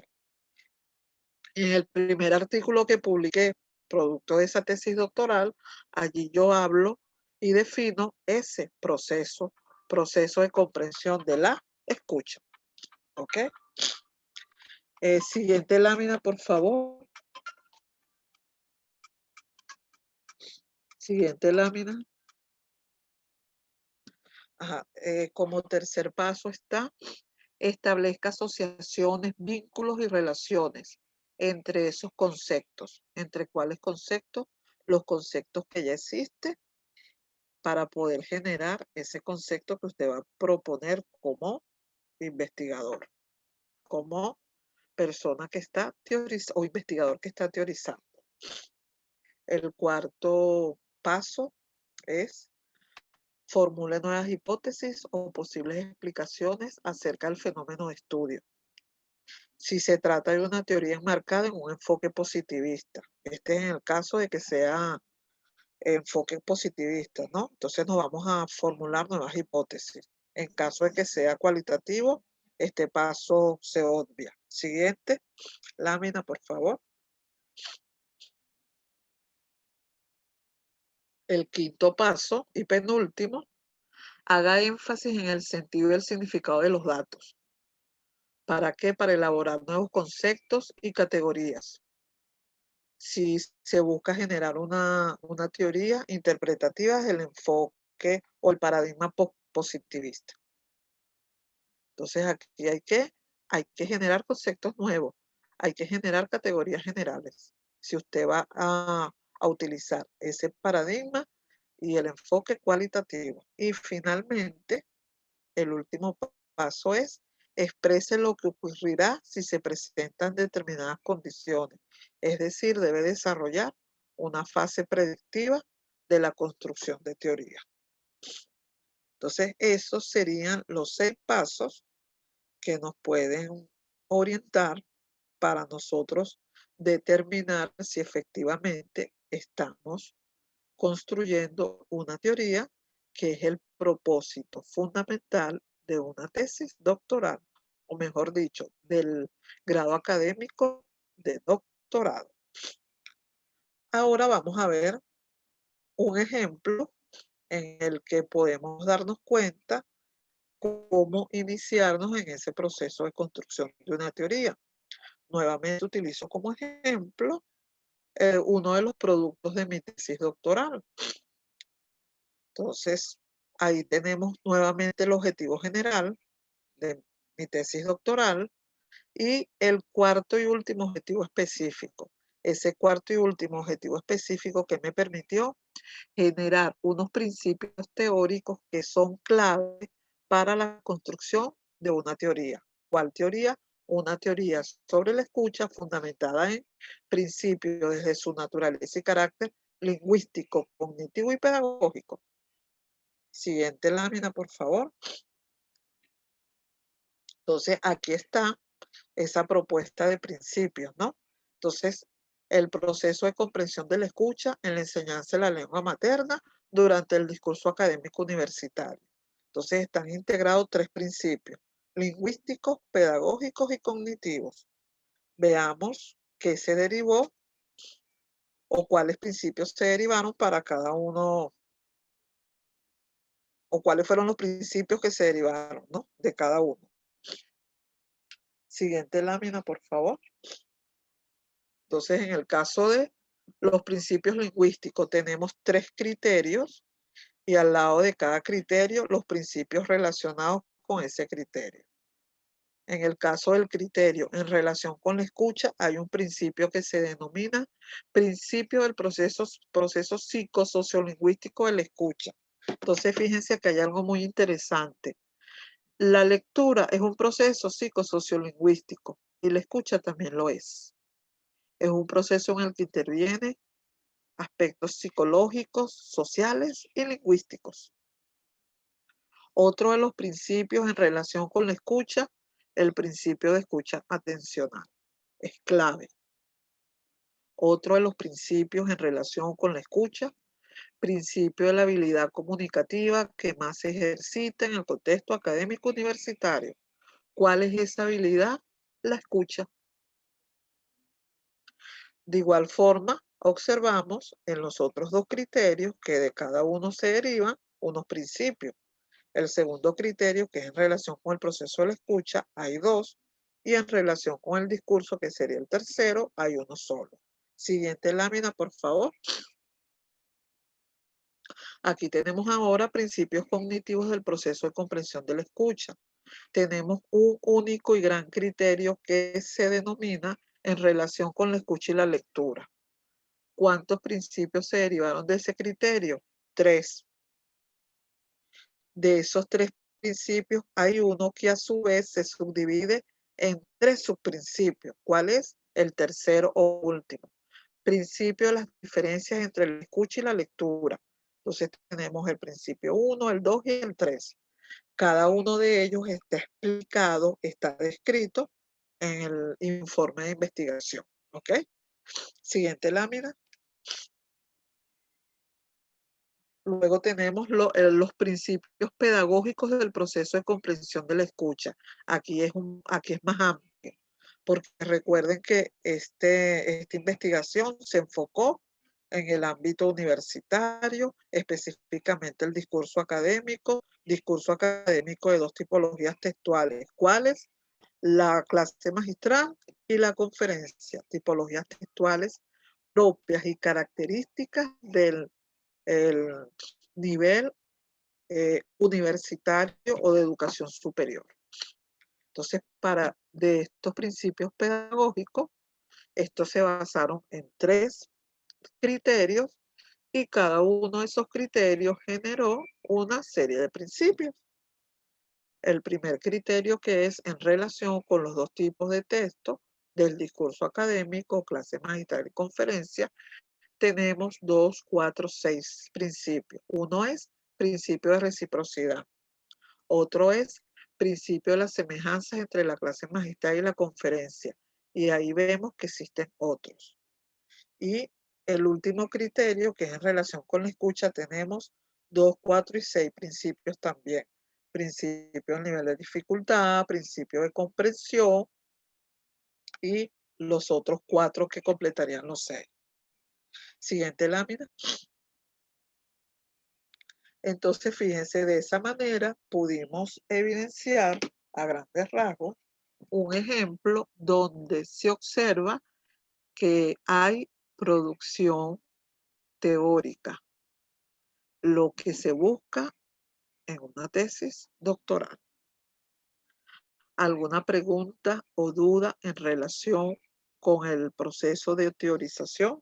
Speaker 1: Y en el primer artículo que publiqué, producto de esa tesis doctoral, allí yo hablo y defino ese proceso de comprensión de la escucha. ¿Ok? Siguiente lámina, por favor. Siguiente lámina. Ajá. Como tercer paso está, establezca asociaciones, vínculos y relaciones entre esos conceptos. ¿Entre cuáles conceptos? Los conceptos que ya existen para poder generar ese concepto que usted va a proponer como investigador, como persona que está teorizando o investigador que está teorizando. El cuarto paso es formule nuevas hipótesis o posibles explicaciones acerca del fenómeno de estudio. Si se trata de una teoría enmarcada en un enfoque positivista, este es en el caso de que sea enfoque positivista, ¿no? Entonces nos vamos a formular nuevas hipótesis. En caso de que sea cualitativo, este paso se obvia. Siguiente lámina, por favor. El quinto paso y penúltimo, haga énfasis en el sentido y el significado de los datos. ¿Para qué? Para elaborar nuevos conceptos y categorías. Si se busca generar una teoría interpretativa, es el enfoque o el paradigma positivista. Entonces aquí hay que generar conceptos nuevos, hay que generar categorías generales. Si usted va a utilizar ese paradigma y el enfoque cualitativo. Y finalmente, el último paso es exprese lo que ocurrirá si se presentan determinadas condiciones. Es decir, debe desarrollar una fase predictiva de la construcción de teoría. Entonces, esos serían los 6 pasos que nos pueden orientar para nosotros determinar si efectivamente estamos construyendo una teoría, que es el propósito fundamental de una tesis doctoral, o mejor dicho, del grado académico de doctorado. Ahora vamos a ver un ejemplo en el que podemos darnos cuenta cómo iniciarnos en ese proceso de construcción de una teoría. Nuevamente utilizo como ejemplo uno de los productos de mi tesis doctoral. Entonces, ahí tenemos nuevamente el objetivo general de mi tesis doctoral y el cuarto y último objetivo específico. Ese cuarto y último objetivo específico que me permitió generar unos principios teóricos que son clave para la construcción de una teoría. ¿Cuál teoría? Una teoría sobre la escucha fundamentada en principios desde su naturaleza y carácter lingüístico, cognitivo y pedagógico. Siguiente lámina, por favor. Entonces, aquí está esa propuesta de principios, ¿no? Entonces, el proceso de comprensión de la escucha en la enseñanza de la lengua materna durante el discurso académico universitario. Entonces, están integrados 3 principios: lingüísticos, pedagógicos y cognitivos. Veamos qué se derivó o cuáles principios se derivaron para cada uno, o cuáles fueron los principios que se derivaron, ¿no?, de cada uno. Siguiente lámina, por favor. Entonces, en el caso de los principios lingüísticos, tenemos 3 criterios y al lado de cada criterio, los principios relacionados con ese criterio. En el caso del criterio en relación con la escucha, hay un principio que se denomina principio del proceso psicosociolingüístico de la escucha. Entonces, fíjense que hay algo muy interesante. La lectura es un proceso psicosociolingüístico y la escucha también lo es. Es un proceso en el que intervienen aspectos psicológicos, sociales y lingüísticos. Otro de los principios en relación con la escucha, el principio de escucha atencional, es clave. Otro de los principios en relación con la escucha, principio de la habilidad comunicativa que más se ejercita en el contexto académico universitario. ¿Cuál es esa habilidad? La escucha. De igual forma, observamos en los otros 2 criterios que de cada uno se derivan unos principios. El segundo criterio, que es en relación con el proceso de la escucha, hay 2, y en relación con el discurso, que sería el tercero, hay uno solo. Siguiente lámina, por favor. Aquí tenemos ahora principios cognitivos del proceso de comprensión de la escucha. Tenemos un único y gran criterio que se denomina en relación con la escucha y la lectura. ¿Cuántos principios se derivaron de ese criterio? 3. De esos 3 principios hay uno que a su vez se subdivide en 3 subprincipios. ¿Cuál es? El tercero o último. Principio de las diferencias entre la escucha y la lectura. Entonces tenemos el principio 1, el 2 y el 3. Cada uno de ellos está explicado, está descrito en el informe de investigación. ¿Ok? Siguiente lámina. Luego tenemos los principios pedagógicos del proceso de comprensión de la escucha. Aquí es más amplio, porque recuerden que esta investigación se enfocó en el ámbito universitario, específicamente el discurso académico de 2 tipologías textuales. ¿Cuáles? la clase magistral y la conferencia, tipologías textuales propias y características del el nivel universitario o de educación superior. Entonces, de estos principios pedagógicos, estos se basaron en 3 criterios y cada uno de esos criterios generó una serie de principios. El primer criterio, que es en relación con los 2 tipos de texto del discurso académico, clase magistral y conferencia, tenemos 2, 4, 6 principios. Uno es principio de reciprocidad. Otro es principio de las semejanzas entre la clase magistral y la conferencia. Y ahí vemos que existen otros. Y el último criterio, que es en relación con la escucha, tenemos 2, 4 y 6 principios también. Principio del nivel de dificultad, principio de comprensión y los otros 4 que completarían los 6. Siguiente lámina. Entonces, fíjense, de esa manera pudimos evidenciar a grandes rasgos un ejemplo donde se observa que hay producción teórica, lo que se busca en una tesis doctoral. ¿Alguna pregunta o duda en relación con el proceso de teorización?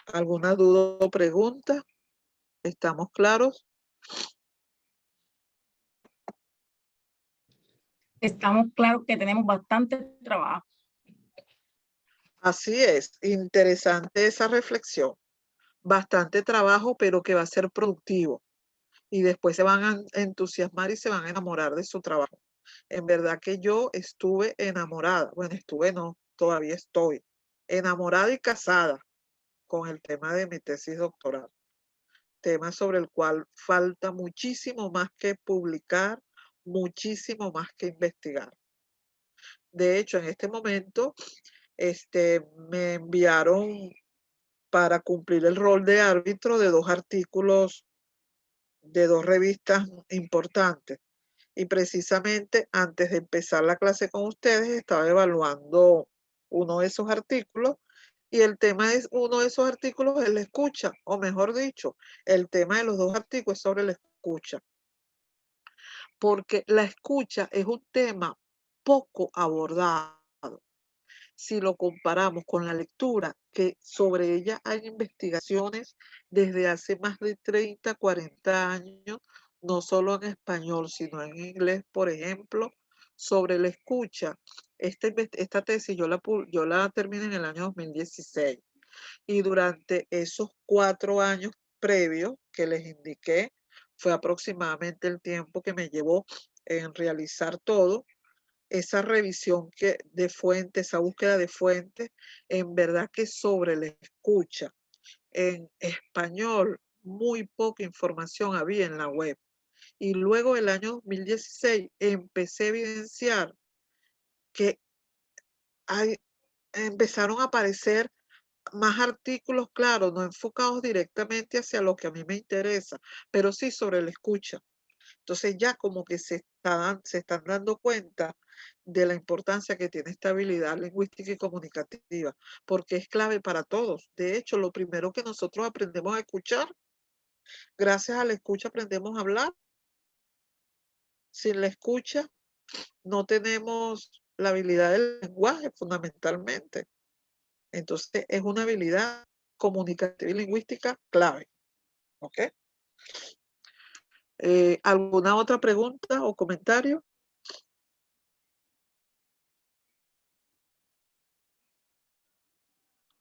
Speaker 1: ¿Alguna duda o pregunta? ¿Estamos claros?
Speaker 5: Estamos claros que tenemos bastante trabajo.
Speaker 1: Así es, interesante esa reflexión. Bastante trabajo, pero que va a ser productivo. Y después se van a entusiasmar y se van a enamorar de su trabajo. En verdad que yo estuve enamorada. Bueno, no, todavía estoy enamorada y casada con el tema de mi tesis doctoral. Tema sobre el cual falta muchísimo más que publicar, muchísimo más que investigar. De hecho, en este momento, me enviaron para cumplir el rol de árbitro de 2 artículos de 2 revistas importantes. Y precisamente antes de empezar la clase con ustedes, estaba evaluando uno de esos artículos y el tema es uno de esos artículos es la escucha, o mejor dicho, el tema de los 2 artículos es sobre la escucha. Porque la escucha es un tema poco abordado. Si lo comparamos con la lectura, que sobre ella hay investigaciones desde hace más de 30, 40 años, no solo en español, sino en inglés, por ejemplo, sobre la escucha. Esta tesis yo la terminé en el año 2016 y durante esos 4 años previos que les indiqué, fue aproximadamente el tiempo que me llevó en realizar todo. Esa revisión de fuentes, esa búsqueda de fuentes, en verdad que sobre la escucha en español, muy poca información había en la web. Y luego el año 2016 empecé a evidenciar que empezaron a aparecer más artículos, claro, no enfocados directamente hacia lo que a mí me interesa, pero sí sobre la escucha. Entonces ya como que se están dando cuenta de la importancia que tiene esta habilidad lingüística y comunicativa, porque es clave para todos. De hecho, lo primero que nosotros aprendemos a escuchar, gracias a la escucha aprendemos a hablar. Sin la escucha no tenemos la habilidad del lenguaje fundamentalmente. Entonces es una habilidad comunicativa y lingüística clave. ¿Ok? ¿Alguna otra pregunta o comentario?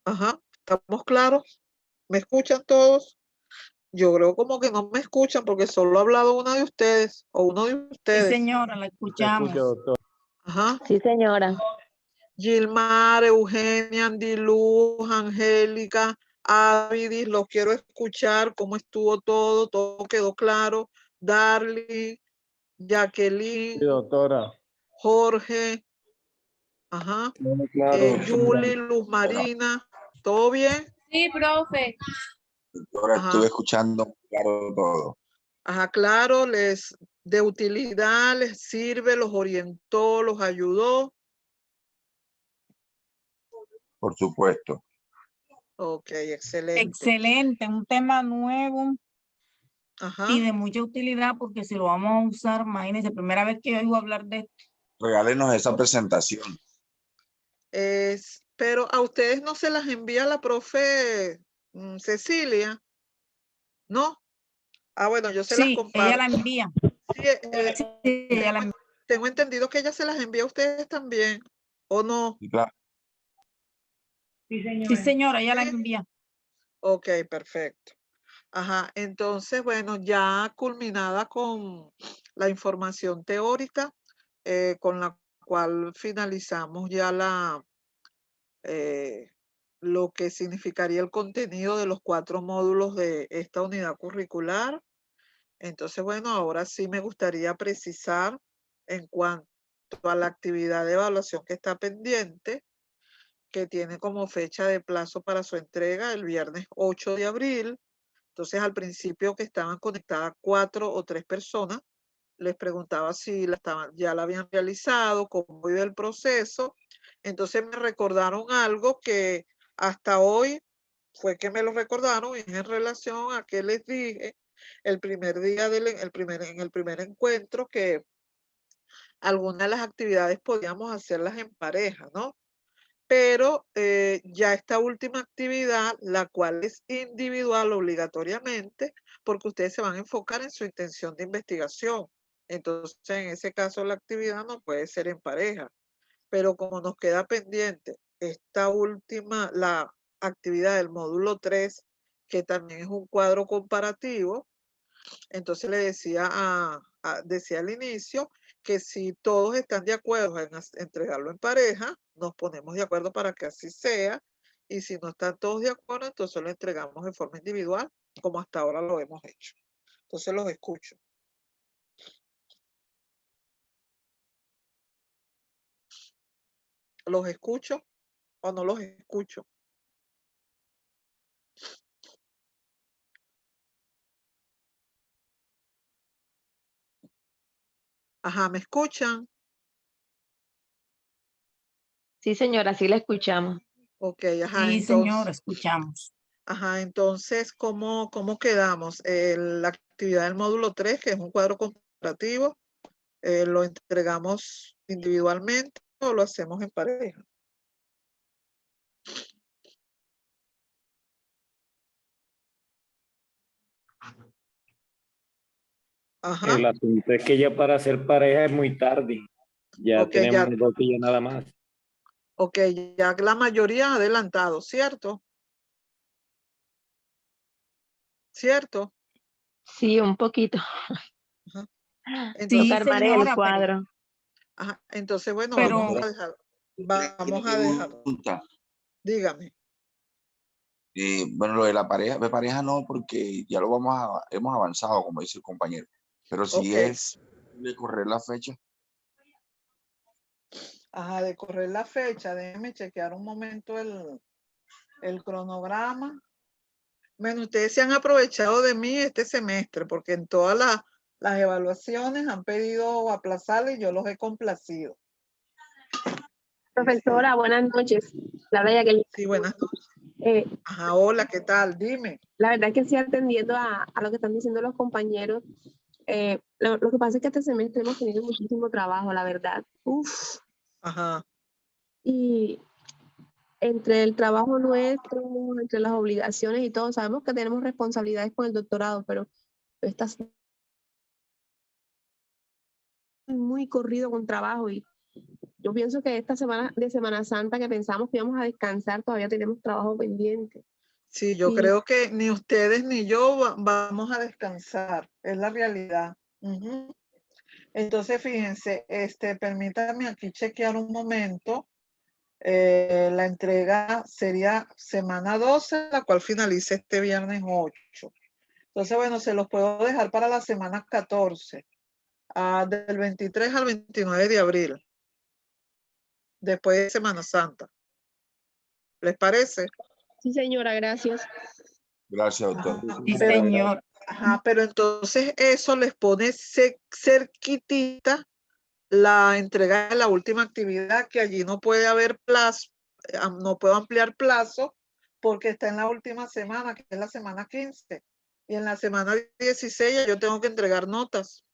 Speaker 1: Ajá, ¿estamos claros? ¿Me escuchan todos? Yo creo como que no me escuchan porque solo ha hablado una de ustedes o uno de
Speaker 5: Sí,
Speaker 1: ustedes.
Speaker 5: señora, la escuchamos.
Speaker 1: Ajá.
Speaker 4: Sí, señora.
Speaker 1: Gilmar, Eugenia, Andiluz, Angélica, Avidis, los quiero escuchar, cómo estuvo todo quedó claro. Darly, Jacqueline,
Speaker 2: Sí, doctora.
Speaker 1: Jorge, ajá,
Speaker 2: Claro.
Speaker 1: Julie, Luz Marina, ¿todo bien?
Speaker 4: Sí, profe.
Speaker 6: Ahora
Speaker 1: Ajá.
Speaker 6: estuve escuchando claro todo.
Speaker 1: Ajá, claro, de utilidad, les sirve, los orientó, los ayudó.
Speaker 6: Por supuesto.
Speaker 1: Ok, excelente.
Speaker 5: Excelente, un tema nuevo
Speaker 1: Ajá.
Speaker 5: y de mucha utilidad porque si lo vamos a usar, imagínense, primera vez que oigo hablar de esto.
Speaker 6: Regálenos esa presentación.
Speaker 1: Pero a ustedes no se las envía la profe Cecilia, ¿no? Ah, bueno, yo se las
Speaker 5: Sí,
Speaker 1: comparto.
Speaker 5: ella la envía.
Speaker 1: Sí,
Speaker 5: Sí, ella la envía.
Speaker 1: tengo entendido que ella se las envía a ustedes también, ¿o no?
Speaker 6: Sí, claro.
Speaker 5: Sí, señora, ella la
Speaker 1: Sí.
Speaker 5: envía.
Speaker 1: Ok, perfecto. Ajá, entonces, bueno, ya culminada con la información teórica, con la cual finalizamos ya lo que significaría el contenido de los 4 módulos de esta unidad curricular. Entonces, bueno, ahora sí me gustaría precisar en cuanto a la actividad de evaluación que está pendiente, que tiene como fecha de plazo para su entrega el viernes 8 de abril. Entonces, al principio que estaban conectadas 4 o 3 personas, les preguntaba si ya la habían realizado, cómo iba el proceso. Entonces me recordaron algo que hasta hoy fue que me lo recordaron, y es en relación a que les dije el primer día en el primer encuentro, que algunas de las actividades podíamos hacerlas en pareja, ¿no? Pero ya esta última actividad, la cual es individual obligatoriamente, porque ustedes se van a enfocar en su intención de investigación. Entonces, en ese caso, la actividad no puede ser en pareja. Pero como nos queda pendiente esta última, la actividad del módulo 3, que también es un cuadro comparativo, entonces le decía, decía al inicio que si todos están de acuerdo en entregarlo en pareja, nos ponemos de acuerdo para que así sea. Y si no están todos de acuerdo, entonces lo entregamos de forma individual, como hasta ahora lo hemos hecho. Entonces los escucho. ¿Los escucho o no los escucho? Ajá, ¿me escuchan?
Speaker 4: Sí, señora, sí la escuchamos.
Speaker 1: Ok, ajá,
Speaker 5: Sí,
Speaker 1: entonces.
Speaker 5: señora, escuchamos.
Speaker 1: Ajá, entonces, ¿cómo quedamos? La actividad del módulo 3, que es un cuadro comparativo, ¿lo entregamos individualmente o lo hacemos en pareja? Ajá,
Speaker 7: El asunto es que ya para ser pareja es muy tarde. Ya
Speaker 1: ok,
Speaker 7: tenemos dos días nada más.
Speaker 1: ok, ya la mayoría ha adelantado, ¿cierto? ¿Cierto?
Speaker 4: Sí, un poquito.
Speaker 1: Ajá.
Speaker 5: Sí,
Speaker 1: Entonces,
Speaker 4: Toca armar el
Speaker 5: señora,
Speaker 4: cuadro.
Speaker 1: ajá, entonces, bueno,
Speaker 5: pero
Speaker 1: vamos a dejar,
Speaker 6: Pregunta.
Speaker 1: dígame.
Speaker 6: Bueno, lo de la pareja, de pareja no, porque ya hemos avanzado, como dice el compañero. Pero si
Speaker 1: Ok.
Speaker 6: es de correr la fecha.
Speaker 1: Ajá, de correr la fecha, déjeme chequear un momento el cronograma. Bueno, ustedes se han aprovechado de mí este semestre, porque en todas las evaluaciones han pedido aplazarle y yo los he complacido.
Speaker 8: Profesora, buenas noches. La verdad que
Speaker 1: Sí, buenas noches. Ajá, hola, ¿qué tal? Dime.
Speaker 8: la verdad es que sí, atendiendo a lo que están diciendo los compañeros, lo que pasa es que este semestre hemos tenido muchísimo trabajo, la verdad. Uf.
Speaker 1: Ajá.
Speaker 8: Y entre el trabajo nuestro, entre las obligaciones y todo, sabemos que tenemos responsabilidades con el doctorado, pero estás muy corrido con trabajo y yo pienso que esta semana de Semana Santa que pensamos que íbamos a descansar, todavía tenemos trabajo pendiente.
Speaker 1: Sí, yo creo que ni ustedes ni yo vamos a descansar, es la realidad. Ujú. Entonces, fíjense, permítanme aquí chequear un momento. La entrega sería semana 12, la cual finaliza este viernes 8. Entonces, bueno, se los puedo dejar para la semana 14, del 23 al 29 de abril, después de Semana Santa. ¿Les parece?
Speaker 8: Sí, señora, gracias.
Speaker 6: Gracias, doctor.
Speaker 1: Ajá,
Speaker 5: Sí,
Speaker 1: pero,
Speaker 5: señor.
Speaker 1: pero entonces eso les pone cerquitita la entrega de la última actividad, que allí no puede haber plazo, no puedo ampliar plazo porque está en la última semana, que es la semana 15. Y en la semana 16 ya yo tengo que entregar notas.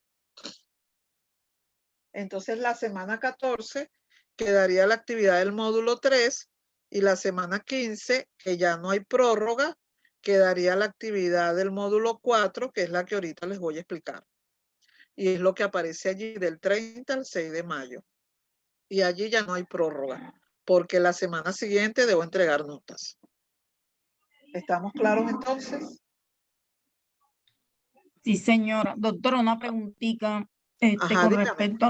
Speaker 1: Entonces la semana 14 quedaría la actividad del módulo 3 y la semana 15, que ya no hay prórroga, quedaría la actividad del módulo 4, que es la que ahorita les voy a explicar. Y es lo que aparece allí del 30 al 6 de mayo. Y allí ya no hay prórroga, porque la semana siguiente debo entregar notas. ¿Estamos claros entonces?
Speaker 5: Sí, señora. Doctora, una preguntita
Speaker 1: Ajá,
Speaker 5: con
Speaker 1: dígame.
Speaker 5: respecto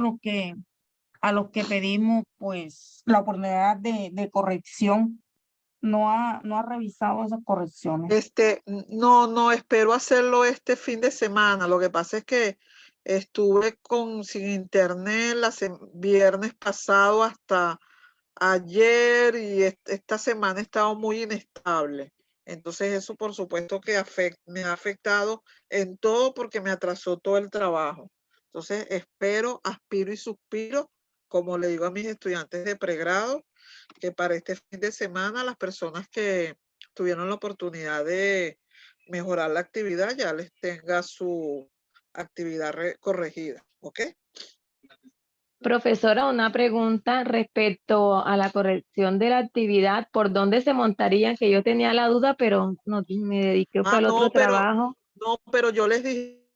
Speaker 5: a los que pedimos, pues, la oportunidad de corrección. No ha revisado esas correcciones.
Speaker 1: No, espero hacerlo este fin de semana. Lo que pasa es que estuve sin internet viernes pasado hasta ayer y esta semana he estado muy inestable. Entonces eso por supuesto que me ha afectado en todo porque me atrasó todo el trabajo. Entonces espero, aspiro y suspiro, como le digo a mis estudiantes de pregrado, que para este fin de semana las personas que tuvieron la oportunidad de mejorar la actividad ya les tenga su actividad corregida. ¿Ok?
Speaker 4: Profesora, una pregunta respecto a la corrección de la actividad. ¿Por dónde se montarían? Que yo tenía la duda, pero no me dediqué fue al otro trabajo.
Speaker 1: Pero yo les dije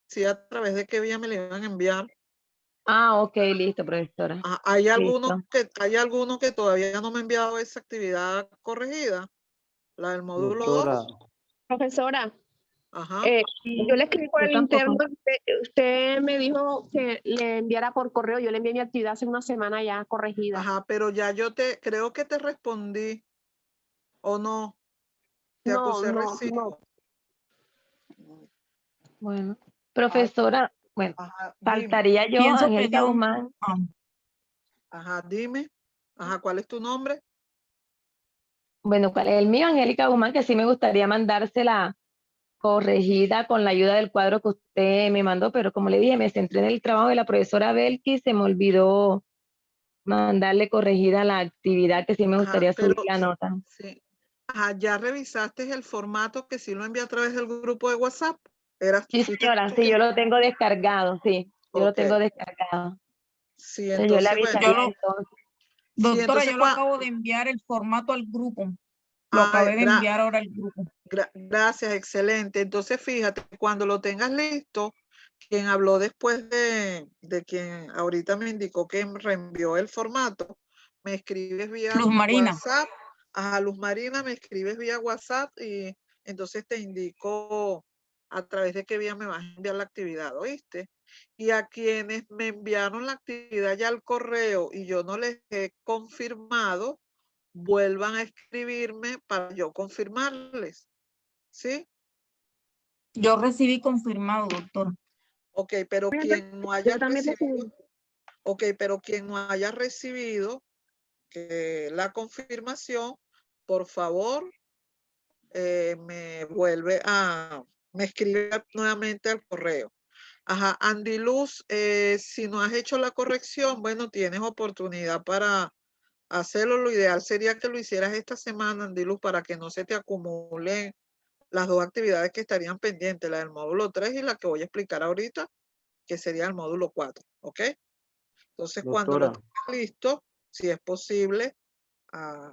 Speaker 1: si a través de qué vía me le iban a enviar.
Speaker 4: Ah, ok, listo, profesora.
Speaker 1: Hay algunos
Speaker 4: Listo.
Speaker 1: que todavía no me han enviado esa actividad corregida, la del módulo
Speaker 7: Doctora,
Speaker 1: 2.
Speaker 8: Profesora,
Speaker 1: Ajá.
Speaker 8: yo le escribí por
Speaker 4: Yo
Speaker 8: el
Speaker 4: tampoco.
Speaker 8: interno, usted me dijo que le enviara por correo, yo le envié mi actividad hace una semana ya corregida.
Speaker 1: Ajá, pero ya creo que te respondí, ¿o no? Te
Speaker 8: No,
Speaker 1: acusé
Speaker 8: no,
Speaker 1: recibo.
Speaker 4: Bueno, profesora, bueno,
Speaker 1: Ajá, dime.
Speaker 4: faltaría yo,
Speaker 5: Pienso que
Speaker 4: Angélica
Speaker 5: dio,
Speaker 4: Guzmán.
Speaker 1: Ajá, dime. Ajá, ¿cuál es tu nombre?
Speaker 4: Bueno, ¿cuál es el mío? Angélica Guzmán, que sí me gustaría mandársela corregida con la ayuda del cuadro que usted me mandó, pero como le dije, me centré en el trabajo de la profesora Belkis, se me olvidó mandarle corregida la actividad, que sí me
Speaker 1: Ajá,
Speaker 4: gustaría subir
Speaker 1: pero
Speaker 4: la nota.
Speaker 1: sí. Ajá, ¿ya revisaste el formato que sí lo envié a través del grupo de WhatsApp?
Speaker 4: Sí,
Speaker 1: ¿Fuiste
Speaker 4: señora,
Speaker 1: tú
Speaker 4: sí, yo
Speaker 1: quien?
Speaker 4: lo tengo descargado, sí, yo lo
Speaker 1: Ok.
Speaker 4: tengo descargado.
Speaker 1: Sí,
Speaker 4: Entonces, yo le
Speaker 1: entonces, bueno.
Speaker 5: yo
Speaker 4: avisaría
Speaker 5: lo,
Speaker 4: entonces.
Speaker 1: Sí,
Speaker 5: doctora,
Speaker 1: entonces,
Speaker 5: yo lo acabo de enviar el formato al grupo. Lo
Speaker 1: ay,
Speaker 5: acabé de enviar ahora al grupo.
Speaker 1: gracias, excelente. Entonces, fíjate, cuando lo tengas listo, quien habló después de quien ahorita me indicó que reenvió el formato, me escribes vía
Speaker 5: Luz Marina.
Speaker 1: WhatsApp. A Luz Marina me escribes vía WhatsApp y entonces te indico a través de qué vía me vas a enviar la actividad, ¿oíste? Y a quienes me enviaron la actividad ya al correo y yo no les he confirmado, vuelvan a escribirme para yo confirmarles. ¿Sí?
Speaker 5: Yo recibí confirmado, doctor.
Speaker 1: Ok, pero quien no haya
Speaker 8: Yo también
Speaker 1: recibido,
Speaker 8: recibí.
Speaker 1: ok, pero quien no haya recibido la confirmación, por favor, me escribe nuevamente al correo. Ajá, Andy Luz, si no has hecho la corrección, bueno, tienes oportunidad para hacerlo. Lo ideal sería que lo hicieras esta semana, Andy Luz, para que no se te acumulen las dos actividades que estarían pendientes, la del módulo 3 y la que voy a explicar ahorita, que sería el módulo 4, ¿ok? Entonces, cuando lo
Speaker 7: doctora,
Speaker 1: tengas listo, si es posible,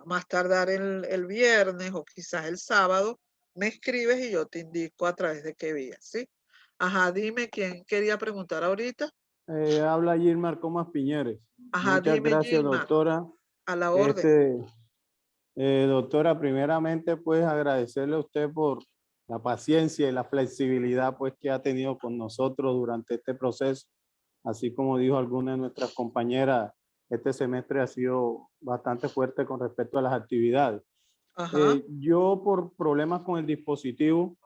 Speaker 1: más tardar el viernes o quizás el sábado, me escribes y yo te indico a través de qué vía, ¿sí? Ajá, dime quién quería preguntar ahorita.
Speaker 7: habla Gilmar Comas Piñeres.
Speaker 1: Ajá,
Speaker 7: Muchas
Speaker 1: dime,
Speaker 7: gracias,
Speaker 1: Gilmar,
Speaker 7: doctora.
Speaker 1: a la orden.
Speaker 7: Doctora, primeramente, pues agradecerle a usted por la paciencia y la flexibilidad pues que ha tenido con nosotros durante este proceso. Así como dijo alguna de nuestras compañeras, este semestre ha sido bastante fuerte con respecto a las actividades.
Speaker 1: Ajá.
Speaker 7: Yo por problemas con el dispositivo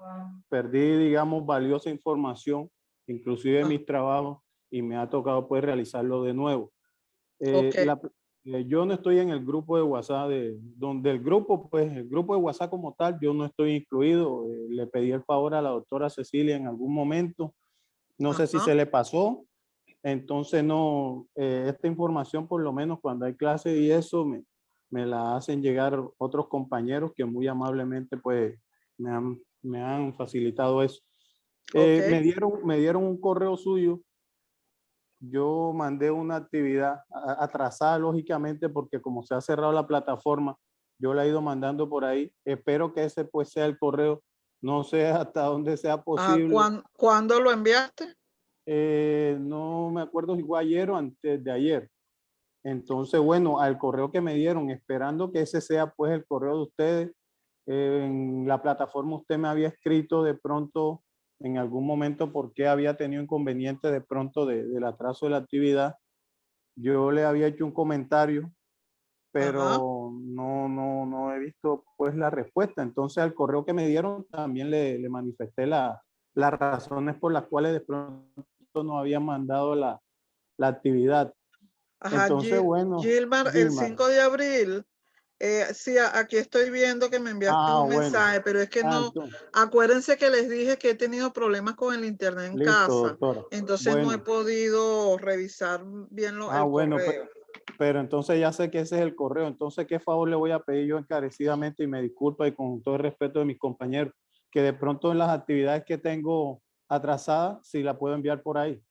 Speaker 7: perdí, digamos, valiosa información, inclusive
Speaker 1: Ah,
Speaker 7: mis trabajos, y me ha tocado pues realizarlo de nuevo.
Speaker 1: ok.
Speaker 7: Yo no estoy en el grupo de WhatsApp, donde el grupo, pues el grupo de WhatsApp como tal, yo no estoy incluido. Le pedí el favor a la doctora Cecilia en algún momento, no sé si
Speaker 1: Ajá.
Speaker 7: se le pasó, entonces no, esta información por lo menos cuando hay clase y eso me la hacen llegar otros compañeros que muy amablemente pues me han facilitado eso.
Speaker 1: Ok.
Speaker 7: Me dieron un correo suyo. Yo mandé una actividad atrasada, lógicamente, porque como se ha cerrado la plataforma, yo la he ido mandando por ahí. Espero que ese pues sea el correo. No sé hasta dónde sea posible.
Speaker 1: ¿Cuándo lo enviaste?
Speaker 7: No me acuerdo si fue ayer o antes de ayer. Entonces, bueno, al correo que me dieron, esperando que ese sea pues el correo de ustedes. En la plataforma usted me había escrito de pronto en algún momento por qué había tenido inconveniente de pronto del atraso de la actividad. Yo le había hecho un comentario, pero no he visto pues la respuesta. Entonces al correo que me dieron también le manifesté las razones por las cuales de pronto no había mandado la actividad.
Speaker 1: Ajá,
Speaker 7: Entonces, bueno,
Speaker 1: Gilmar, el
Speaker 7: Gilmar.
Speaker 1: 5 de abril, sí, aquí estoy viendo que me enviaste un
Speaker 7: Bueno.
Speaker 1: mensaje, pero es que no,
Speaker 7: Entonces,
Speaker 1: acuérdense que les dije que he tenido problemas con el internet en
Speaker 7: listo,
Speaker 1: casa,
Speaker 7: doctora.
Speaker 1: entonces no he
Speaker 7: Bueno.
Speaker 1: podido revisar bien el
Speaker 7: Bueno,
Speaker 1: correo.
Speaker 7: pero entonces ya sé que ese es el correo. Entonces, ¿qué favor le voy a pedir yo encarecidamente? Y me disculpa y con todo el respeto de mis compañeros, que de pronto en las actividades que tengo atrasadas, si la puedo enviar por ahí.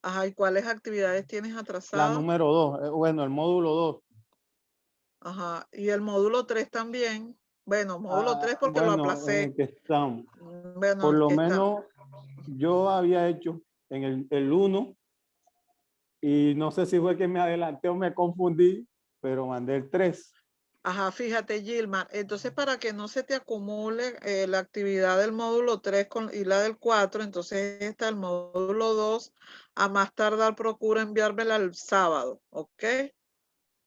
Speaker 1: Ajá, ¿y cuáles actividades tienes
Speaker 7: La
Speaker 1: atrasadas?
Speaker 7: número 2, bueno, el módulo 2.
Speaker 1: Ajá, y el módulo 3 también. Bueno, módulo 3 porque lo
Speaker 7: Bueno, en
Speaker 1: aplacé.
Speaker 7: el que estamos.
Speaker 1: Bueno,
Speaker 7: Por lo
Speaker 1: aquí está.
Speaker 7: menos yo había hecho en el 1 y no sé si fue que me adelanté o me confundí, pero mandé el 3.
Speaker 1: Ajá, fíjate, Gilmar. Entonces, para que no se te acumule la actividad del módulo 3 y la del 4, entonces está el módulo 2. A más tardar, procura enviármela el sábado, ¿ok?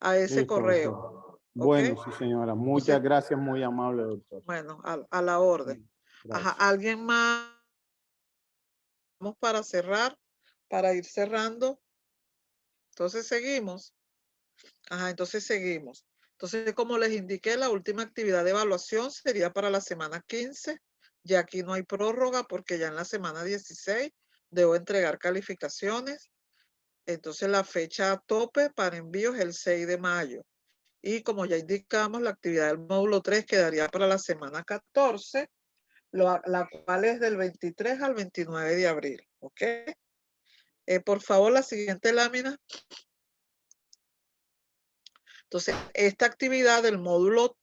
Speaker 1: A ese
Speaker 7: Listo, doctor.
Speaker 1: correo, ¿ok?
Speaker 7: Bueno, sí, señora. Muchas
Speaker 1: Entonces,
Speaker 7: gracias, muy amable, doctor.
Speaker 1: bueno, a la orden. Ajá,
Speaker 7: Gracias.
Speaker 1: ¿alguien más? Vamos para cerrar, para ir cerrando. Entonces, seguimos. Ajá, entonces seguimos. Entonces, como les indiqué, la última actividad de evaluación sería para la semana 15. Ya aquí no hay prórroga porque ya en la semana 16 debo entregar calificaciones. Entonces, la fecha tope para envío es el 6 de mayo. Y como ya indicamos, la actividad del módulo 3 quedaría para la semana 14, la cual es del 23 al 29 de abril. ¿Ok? Por favor, la siguiente lámina. Entonces, esta actividad del módulo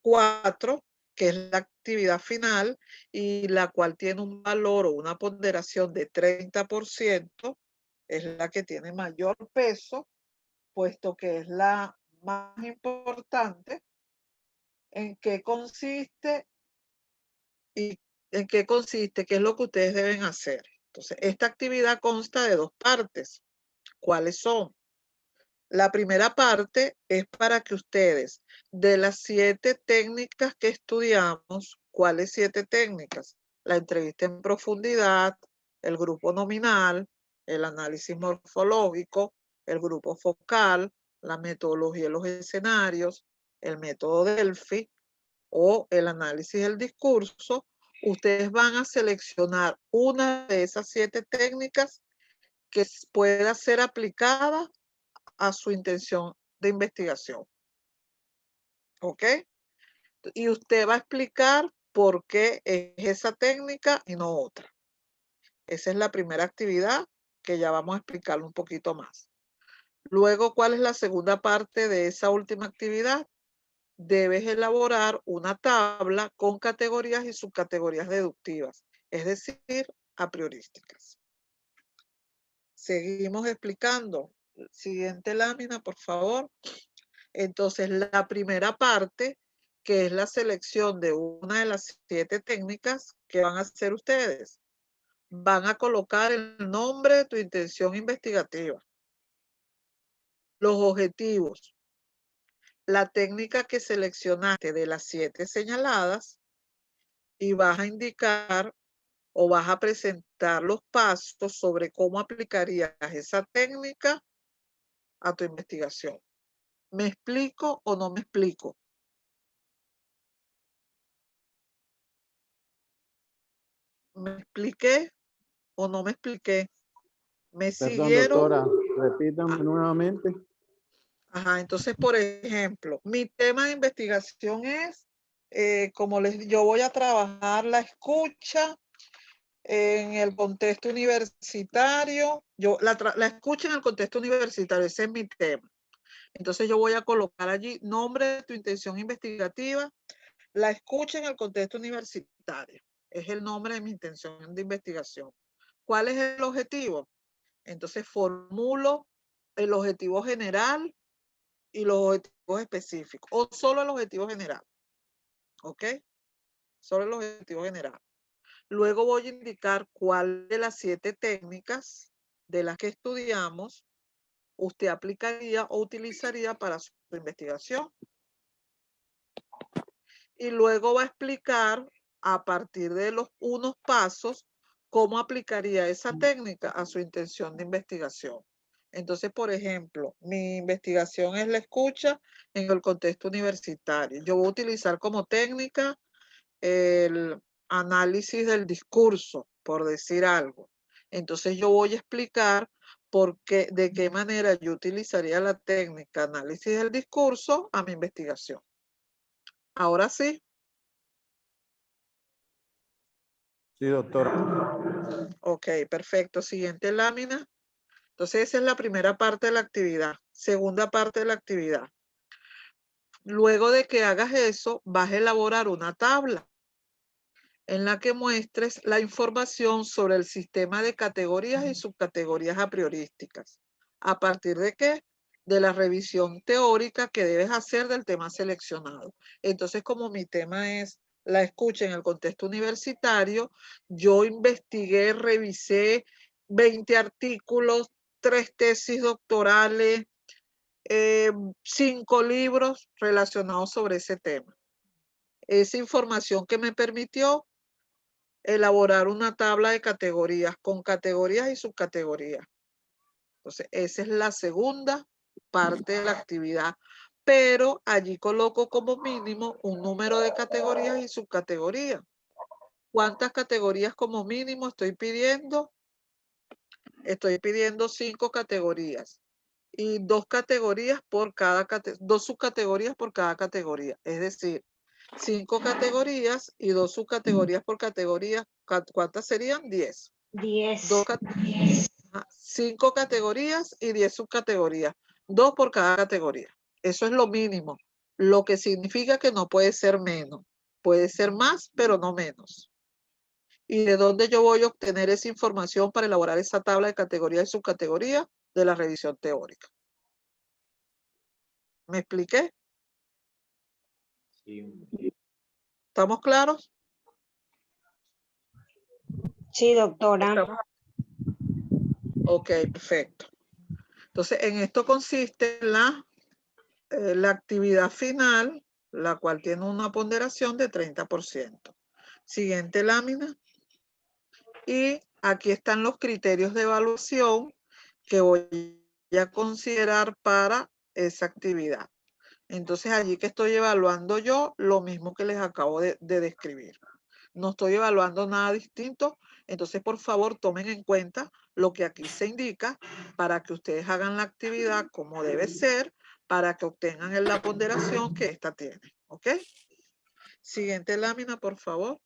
Speaker 1: 4, que es la actividad final y la cual tiene un valor o una ponderación de 30%, es la que tiene mayor peso, puesto que es la más importante. ¿En qué consiste y en qué consiste? ¿Qué es lo que ustedes deben hacer? Entonces, esta actividad consta de 2 partes. ¿Cuáles son? La primera parte es para que ustedes, de las 7 técnicas que estudiamos, ¿cuáles 7 técnicas? La entrevista en profundidad, el grupo nominal, el análisis morfológico, el grupo focal, la metodología de los escenarios, el método Delphi o el análisis del discurso. Ustedes van a seleccionar una de esas 7 técnicas que pueda ser aplicada a su intención de investigación. ¿Ok? Y usted va a explicar por qué es esa técnica y no otra. Esa es la primera actividad que ya vamos a explicarlo un poquito más. Luego, ¿cuál es la segunda parte de esa última actividad? Debes elaborar una tabla con categorías y subcategorías deductivas, es decir, a priorísticas. Seguimos explicando. Siguiente lámina, por favor. Entonces, la primera parte, que es la selección de una de las 7 técnicas que van a hacer ustedes, van a colocar el nombre de tu intención investigativa, los objetivos, la técnica que seleccionaste de las 7 señaladas y vas a indicar o vas a presentar los pasos sobre cómo aplicarías esa técnica a tu investigación. ¿Me explico o no me explico? ¿Me expliqué o no me expliqué? ¿Me
Speaker 7: Perdón,
Speaker 1: siguieron?
Speaker 7: doctora, repítame nuevamente.
Speaker 1: Ajá, entonces, por ejemplo, mi tema de investigación es, yo voy a trabajar la escucha en el contexto universitario. La escucha en el contexto universitario, ese es mi tema. Entonces yo voy a colocar allí nombre de tu intención investigativa, la escucha en el contexto universitario. Es el nombre de mi intención de investigación. ¿Cuál es el objetivo? Entonces formulo el objetivo general y los objetivos específicos, o solo el objetivo general. ¿Ok? Solo el objetivo general. Luego voy a indicar cuál de las 7 técnicas de las que estudiamos usted aplicaría o utilizaría para su investigación. Y luego va a explicar a partir de unos pasos cómo aplicaría esa técnica a su intención de investigación. Entonces, por ejemplo, mi investigación es la escucha en el contexto universitario. Yo voy a utilizar como técnica el análisis del discurso, por decir algo. Entonces, yo voy a explicar de qué manera yo utilizaría la técnica análisis del discurso a mi investigación. Ahora sí.
Speaker 7: Sí, doctora.
Speaker 1: Ok, perfecto. Siguiente lámina. Entonces, esa es la primera parte de la actividad. Segunda parte de la actividad. Luego de que hagas eso, vas a elaborar una tabla en la que muestres la información sobre el sistema de categorías y subcategorías a priorísticas. ¿A partir de qué? De la revisión teórica que debes hacer del tema seleccionado. Entonces, como mi tema es la escucha en el contexto universitario, yo investigué, revisé 20 artículos, 3 tesis doctorales, 5 libros relacionados sobre ese tema. Esa información que me permitió elaborar una tabla de categorías con categorías y subcategorías. Entonces, esa es la segunda parte de la actividad, pero allí coloco como mínimo un número de categorías y subcategorías. ¿Cuántas categorías como mínimo estoy pidiendo? Estoy pidiendo 5 categorías y 2 categorías por cada 2 subcategorías por cada categoría. Es decir, 5 categorías y 2 subcategorías por categoría. ¿Cuántas serían? 10. 5 categorías y 10 subcategorías. 2 por cada categoría. Eso es lo mínimo. Lo que significa que no puede ser menos. Puede ser más, pero no menos. ¿Y de dónde yo voy a obtener esa información para elaborar esa tabla de categorías y subcategorías? De la revisión teórica. ¿Me expliqué?
Speaker 7: Sí.
Speaker 1: ¿Estamos claros?
Speaker 9: Sí, doctora.
Speaker 1: Ok, perfecto. Entonces, en esto consiste la actividad final, la cual tiene una ponderación de 30%. Siguiente lámina. Y aquí están los criterios de evaluación que voy a considerar para esa actividad. Entonces, allí que estoy evaluando yo, lo mismo que les acabo de describir. No estoy evaluando nada distinto. Entonces, por favor, tomen en cuenta lo que aquí se indica para que ustedes hagan la actividad como debe ser, para que obtengan la ponderación que esta tiene. ¿Ok? Siguiente lámina, por favor.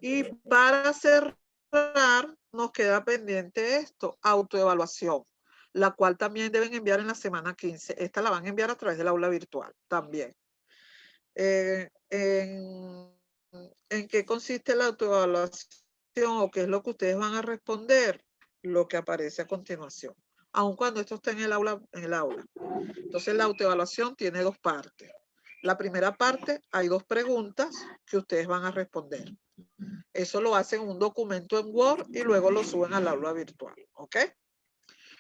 Speaker 1: Y para cerrar, nos queda pendiente esto, autoevaluación, la cual también deben enviar en la semana 15. Esta la van a enviar a través del aula virtual también. ¿En qué consiste la autoevaluación o qué es lo que ustedes van a responder? Lo que aparece a continuación, aun cuando esto está en el aula. Entonces, la autoevaluación tiene 2 partes. La primera parte, hay 2 preguntas que ustedes van a responder. Eso lo hacen en un documento en Word y luego lo suben al aula virtual. ¿Ok?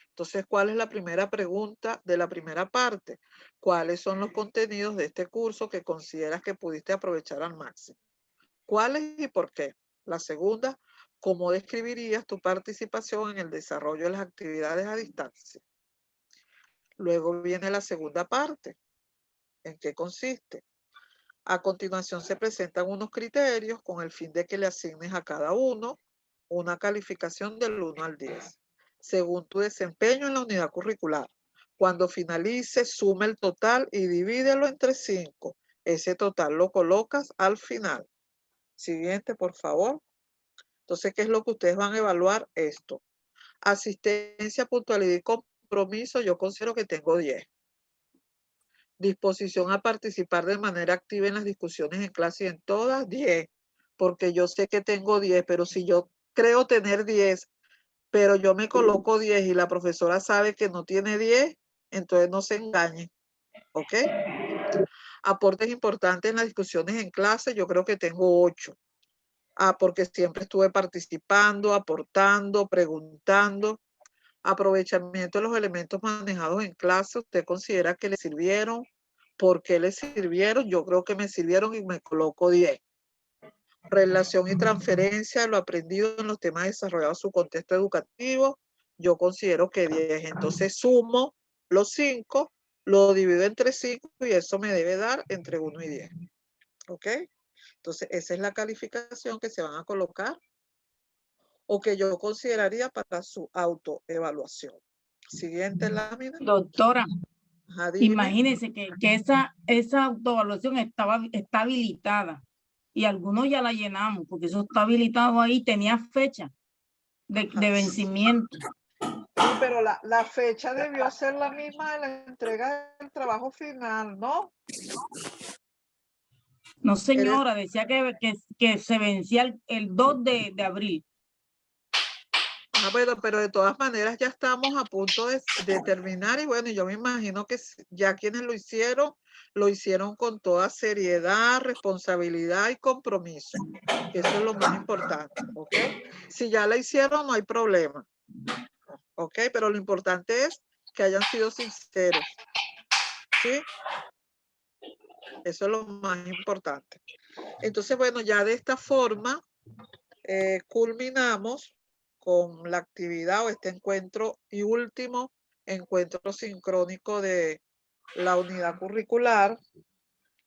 Speaker 1: Entonces, ¿cuál es la primera pregunta de la primera parte? ¿Cuáles son los contenidos de este curso que consideras que pudiste aprovechar al máximo? ¿Cuáles y por qué? La segunda, ¿cómo describirías tu participación en el desarrollo de las actividades a distancia? Luego viene la segunda parte. ¿En qué consiste? A continuación se presentan unos criterios con el fin de que le asignes a cada uno una calificación del 1 al 10, según tu desempeño en la unidad curricular. Cuando finalice, suma el total y divídelo entre 5. Ese total lo colocas al final. Siguiente, por favor. Entonces, ¿qué es lo que ustedes van a evaluar? Esto. Asistencia, puntualidad y compromiso, yo considero que tengo 10. Disposición a participar de manera activa en las discusiones en clase y en todas, 10. Porque yo sé que tengo 10, pero si yo creo tener 10, pero yo me coloco 10 y la profesora sabe que no tiene 10, entonces no se engañe. ¿Ok? Aportes importantes en las discusiones en clase, yo creo que tengo 8. Porque siempre estuve participando, aportando, preguntando. Aprovechamiento de los elementos manejados en clase, ¿usted considera que le sirvieron? ¿Por qué le sirvieron? Yo creo que me sirvieron y me coloco 10. Relación y transferencia de lo aprendido en los temas desarrollados en su contexto educativo, yo considero que 10. Entonces sumo los 5, lo divido entre 5 y eso me debe dar entre 1 y 10. ¿Ok? Entonces esa es la calificación que se van a colocar o que yo consideraría para su autoevaluación. Siguiente lámina.
Speaker 5: Doctora,
Speaker 1: Ajá, dime.
Speaker 5: imagínese que esa autoevaluación está habilitada y algunos ya la llenamos porque eso está habilitado ahí, tenía fecha de vencimiento.
Speaker 1: Sí, pero la fecha debió ser la misma de la entrega del trabajo final, ¿no?
Speaker 5: No, señora, decía que se vencía el 2 de abril.
Speaker 1: Bueno, pero de todas maneras ya estamos a punto de terminar y bueno, yo me imagino que ya quienes lo hicieron con toda seriedad, responsabilidad y compromiso. Eso es lo más importante, ¿ok? Si ya la hicieron, no hay problema, ¿ok? Pero lo importante es que hayan sido sinceros, ¿sí? Eso es lo más importante. Entonces, bueno, ya de esta forma culminamos con la actividad o este encuentro y último encuentro sincrónico de la unidad curricular.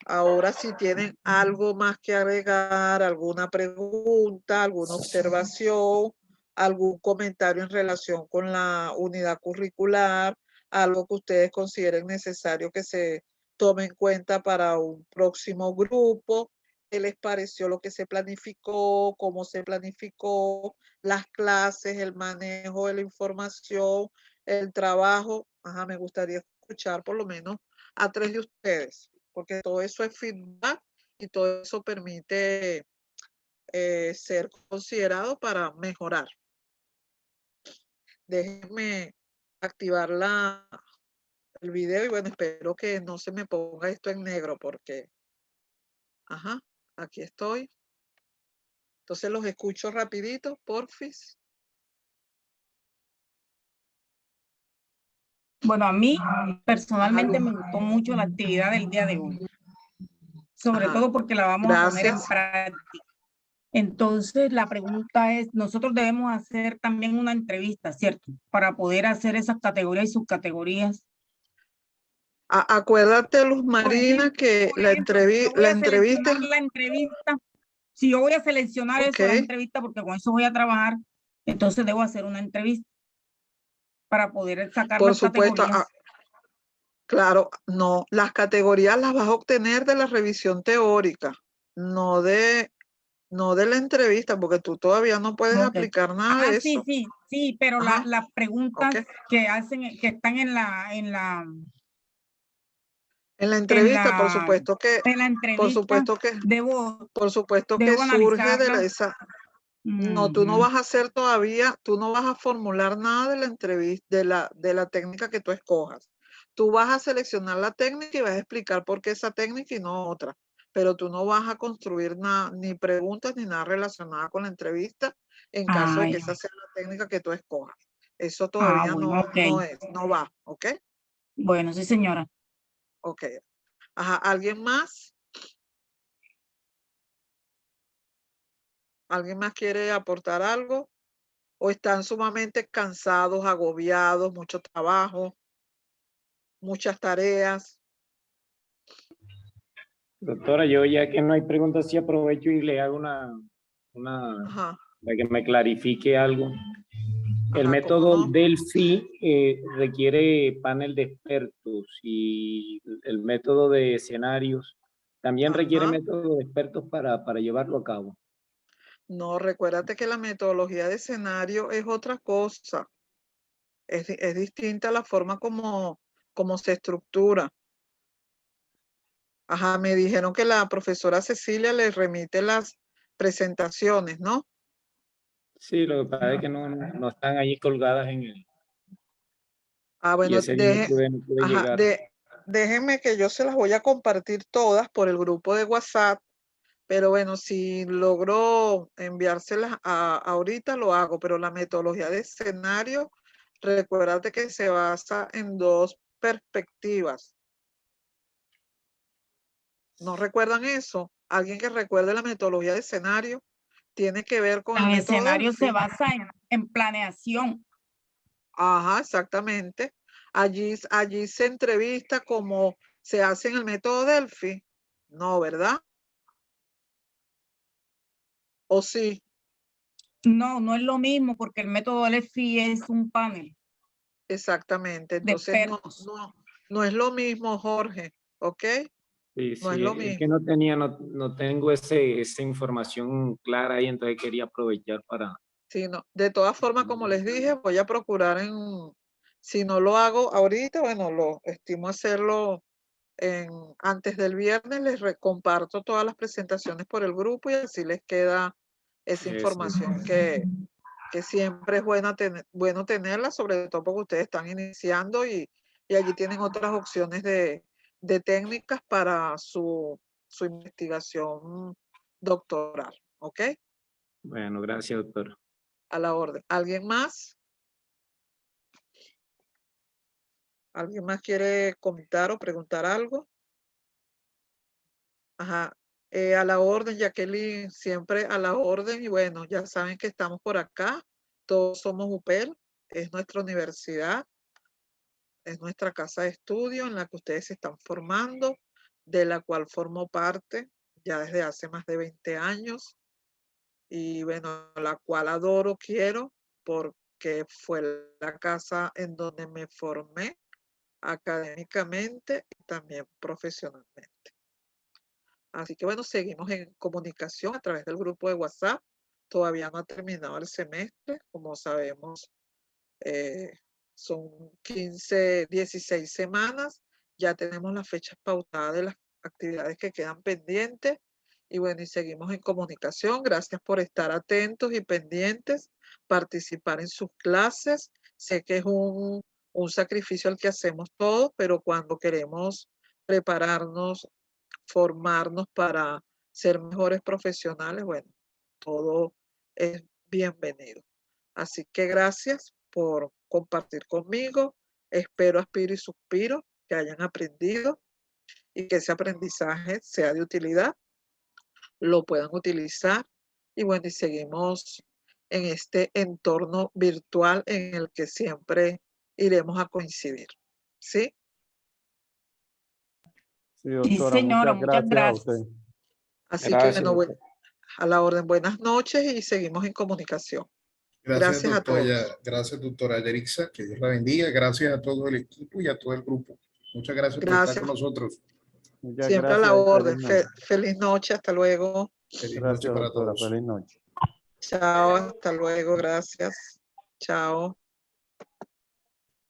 Speaker 1: Ahora si tienen algo más que agregar, alguna pregunta, alguna observación, algún comentario en relación con la unidad curricular, algo que ustedes consideren necesario que se tome en cuenta para un próximo grupo. ¿Qué les pareció lo que se planificó? ¿Cómo se planificó? Las clases, el manejo de la información, el trabajo. Me gustaría escuchar por lo menos a 3 de ustedes, porque todo eso es feedback y todo eso permite ser considerado para mejorar. Déjenme activar el video y bueno, espero que no se me ponga esto en negro porque, aquí estoy. Entonces los escucho rapidito, porfis.
Speaker 5: Bueno, a mí personalmente me gustó mucho la actividad del día de hoy, sobre todo porque la vamos a poner en práctica. Entonces, la pregunta es, nosotros debemos hacer también una entrevista, ¿cierto? Para poder hacer esas categorías y subcategorías.
Speaker 1: Acuérdate, Luz Marina, que la entrevista...
Speaker 5: Si yo voy a seleccionar eso, la entrevista, porque con eso voy a trabajar, entonces debo hacer una entrevista para poder sacar las categorías.
Speaker 1: Claro, no, las categorías las vas a obtener de la revisión teórica, no de la entrevista, porque tú todavía no puedes aplicar nada de eso.
Speaker 5: Sí, pero las preguntas que hacen, que están en la
Speaker 1: entrevista, por supuesto que surge de esa. No, tú no vas a hacer todavía, tú no vas a formular nada de la entrevista, de la técnica que tú escojas. Tú vas a seleccionar la técnica y vas a explicar por qué esa técnica y no otra. Pero tú no vas a construir nada, ni preguntas ni nada relacionada con la entrevista en caso de que esa sea la técnica que tú escojas. Eso todavía no va, ¿ok?
Speaker 5: Bueno, sí, señora.
Speaker 1: Ok. ¿Alguien más? ¿Alguien más quiere aportar algo? ¿O están sumamente cansados, agobiados, mucho trabajo? muchas tareas.
Speaker 10: Doctora, yo ya que no hay preguntas, sí aprovecho y le hago
Speaker 1: Ajá,
Speaker 10: para que me clarifique algo. El
Speaker 1: ajá,
Speaker 10: método
Speaker 1: ¿cómo no?
Speaker 10: Delphi requiere panel de expertos y el método de escenarios también requiere
Speaker 1: Ajá.
Speaker 10: método de expertos para llevarlo a cabo.
Speaker 1: No, recuérdate que la metodología de escenario es otra cosa. Es distinta la forma como se estructura. Ajá, me dijeron que la profesora Cecilia les remite las presentaciones, ¿no?
Speaker 10: Sí, lo que pasa es que no están allí colgadas en el...
Speaker 1: Ah,
Speaker 10: Y
Speaker 1: bueno,
Speaker 10: ese día no pude
Speaker 1: ajá,
Speaker 10: llegar.
Speaker 1: déjenme que yo se las voy a compartir todas por el grupo de WhatsApp, pero bueno, si logro enviárselas ahorita lo hago, pero la metodología de escenario, recuérdate que se basa en dos perspectivas. ¿No recuerdan eso? Alguien que recuerde la metodología de escenario tiene que ver con el
Speaker 5: El
Speaker 1: método
Speaker 5: escenario se
Speaker 1: Delphi.
Speaker 5: basa en planeación.
Speaker 1: Ajá, exactamente. Allí se entrevista como se hace en el método Delphi. No, ¿verdad? ¿O sí?
Speaker 5: No, no es lo mismo porque el método Delphi es un panel
Speaker 1: Exactamente.
Speaker 5: de
Speaker 1: Entonces
Speaker 5: expertos.
Speaker 1: no es lo mismo, Jorge, ¿ok?
Speaker 10: Sí,
Speaker 1: No es
Speaker 10: sí,
Speaker 1: lo
Speaker 10: es que
Speaker 1: mismo.
Speaker 10: no tengo esa información clara ahí, entonces quería aprovechar para...
Speaker 1: Sí, no. De todas formas, como les dije, voy a procurar si no lo hago ahorita, bueno, lo estimo hacerlo antes del viernes, comparto todas las presentaciones por el grupo y así les queda esa información que siempre es bueno tenerla, sobre todo porque ustedes están iniciando y allí tienen otras opciones de técnicas para su investigación doctoral, ¿ok?
Speaker 10: Bueno, gracias, doctor.
Speaker 1: A la orden. ¿Alguien más? ¿Alguien más quiere comentar o preguntar algo? Ajá. A la orden, Jacqueline, siempre a la orden. Y bueno, ya saben que estamos por acá. Todos somos UPEL. Es nuestra universidad. Es nuestra casa de estudio en la que ustedes se están formando, de la cual formo parte ya desde hace más de 20 años. Y bueno, la cual adoro, quiero, porque fue la casa en donde me formé académicamente y también profesionalmente. Así que bueno, seguimos en comunicación a través del grupo de WhatsApp. Todavía no ha terminado el semestre, como sabemos, son 15, 16 semanas. Ya tenemos las fechas pautadas de las actividades que quedan pendientes. Y bueno, y seguimos en comunicación. Gracias por estar atentos y pendientes, participar en sus clases. Sé que es un sacrificio el que hacemos todos, pero cuando queremos prepararnos, formarnos para ser mejores profesionales, bueno, todo es bienvenido. Así que gracias por compartir conmigo. Espero, aspiro y suspiro que hayan aprendido y que ese aprendizaje sea de utilidad, lo puedan utilizar y bueno, y seguimos en este entorno virtual en el que siempre iremos a coincidir. ¿Sí?
Speaker 7: Sí,
Speaker 5: Sí,
Speaker 7: doctora,
Speaker 5: señora,
Speaker 7: muchas
Speaker 5: muchas
Speaker 7: gracias a usted.
Speaker 5: gracias.
Speaker 1: Así que
Speaker 10: Gracias,
Speaker 1: bueno,
Speaker 10: doctor.
Speaker 1: a la orden, buenas noches y seguimos en comunicación. Gracias a todos.
Speaker 2: Gracias, doctora Yerixa, que Dios la bendiga. Gracias a todo el equipo y a todo el grupo. Muchas gracias por estar con
Speaker 1: Gracias.
Speaker 2: nosotros.
Speaker 7: Muchas
Speaker 1: Siempre a la
Speaker 7: gracias y
Speaker 1: orden.
Speaker 7: feliz noche.
Speaker 1: Feliz noche. Hasta luego.
Speaker 2: Feliz noche
Speaker 7: Gracias,
Speaker 2: para
Speaker 7: doctora.
Speaker 2: todos.
Speaker 7: Feliz noche.
Speaker 1: Chao. Hasta luego. Gracias. Chao.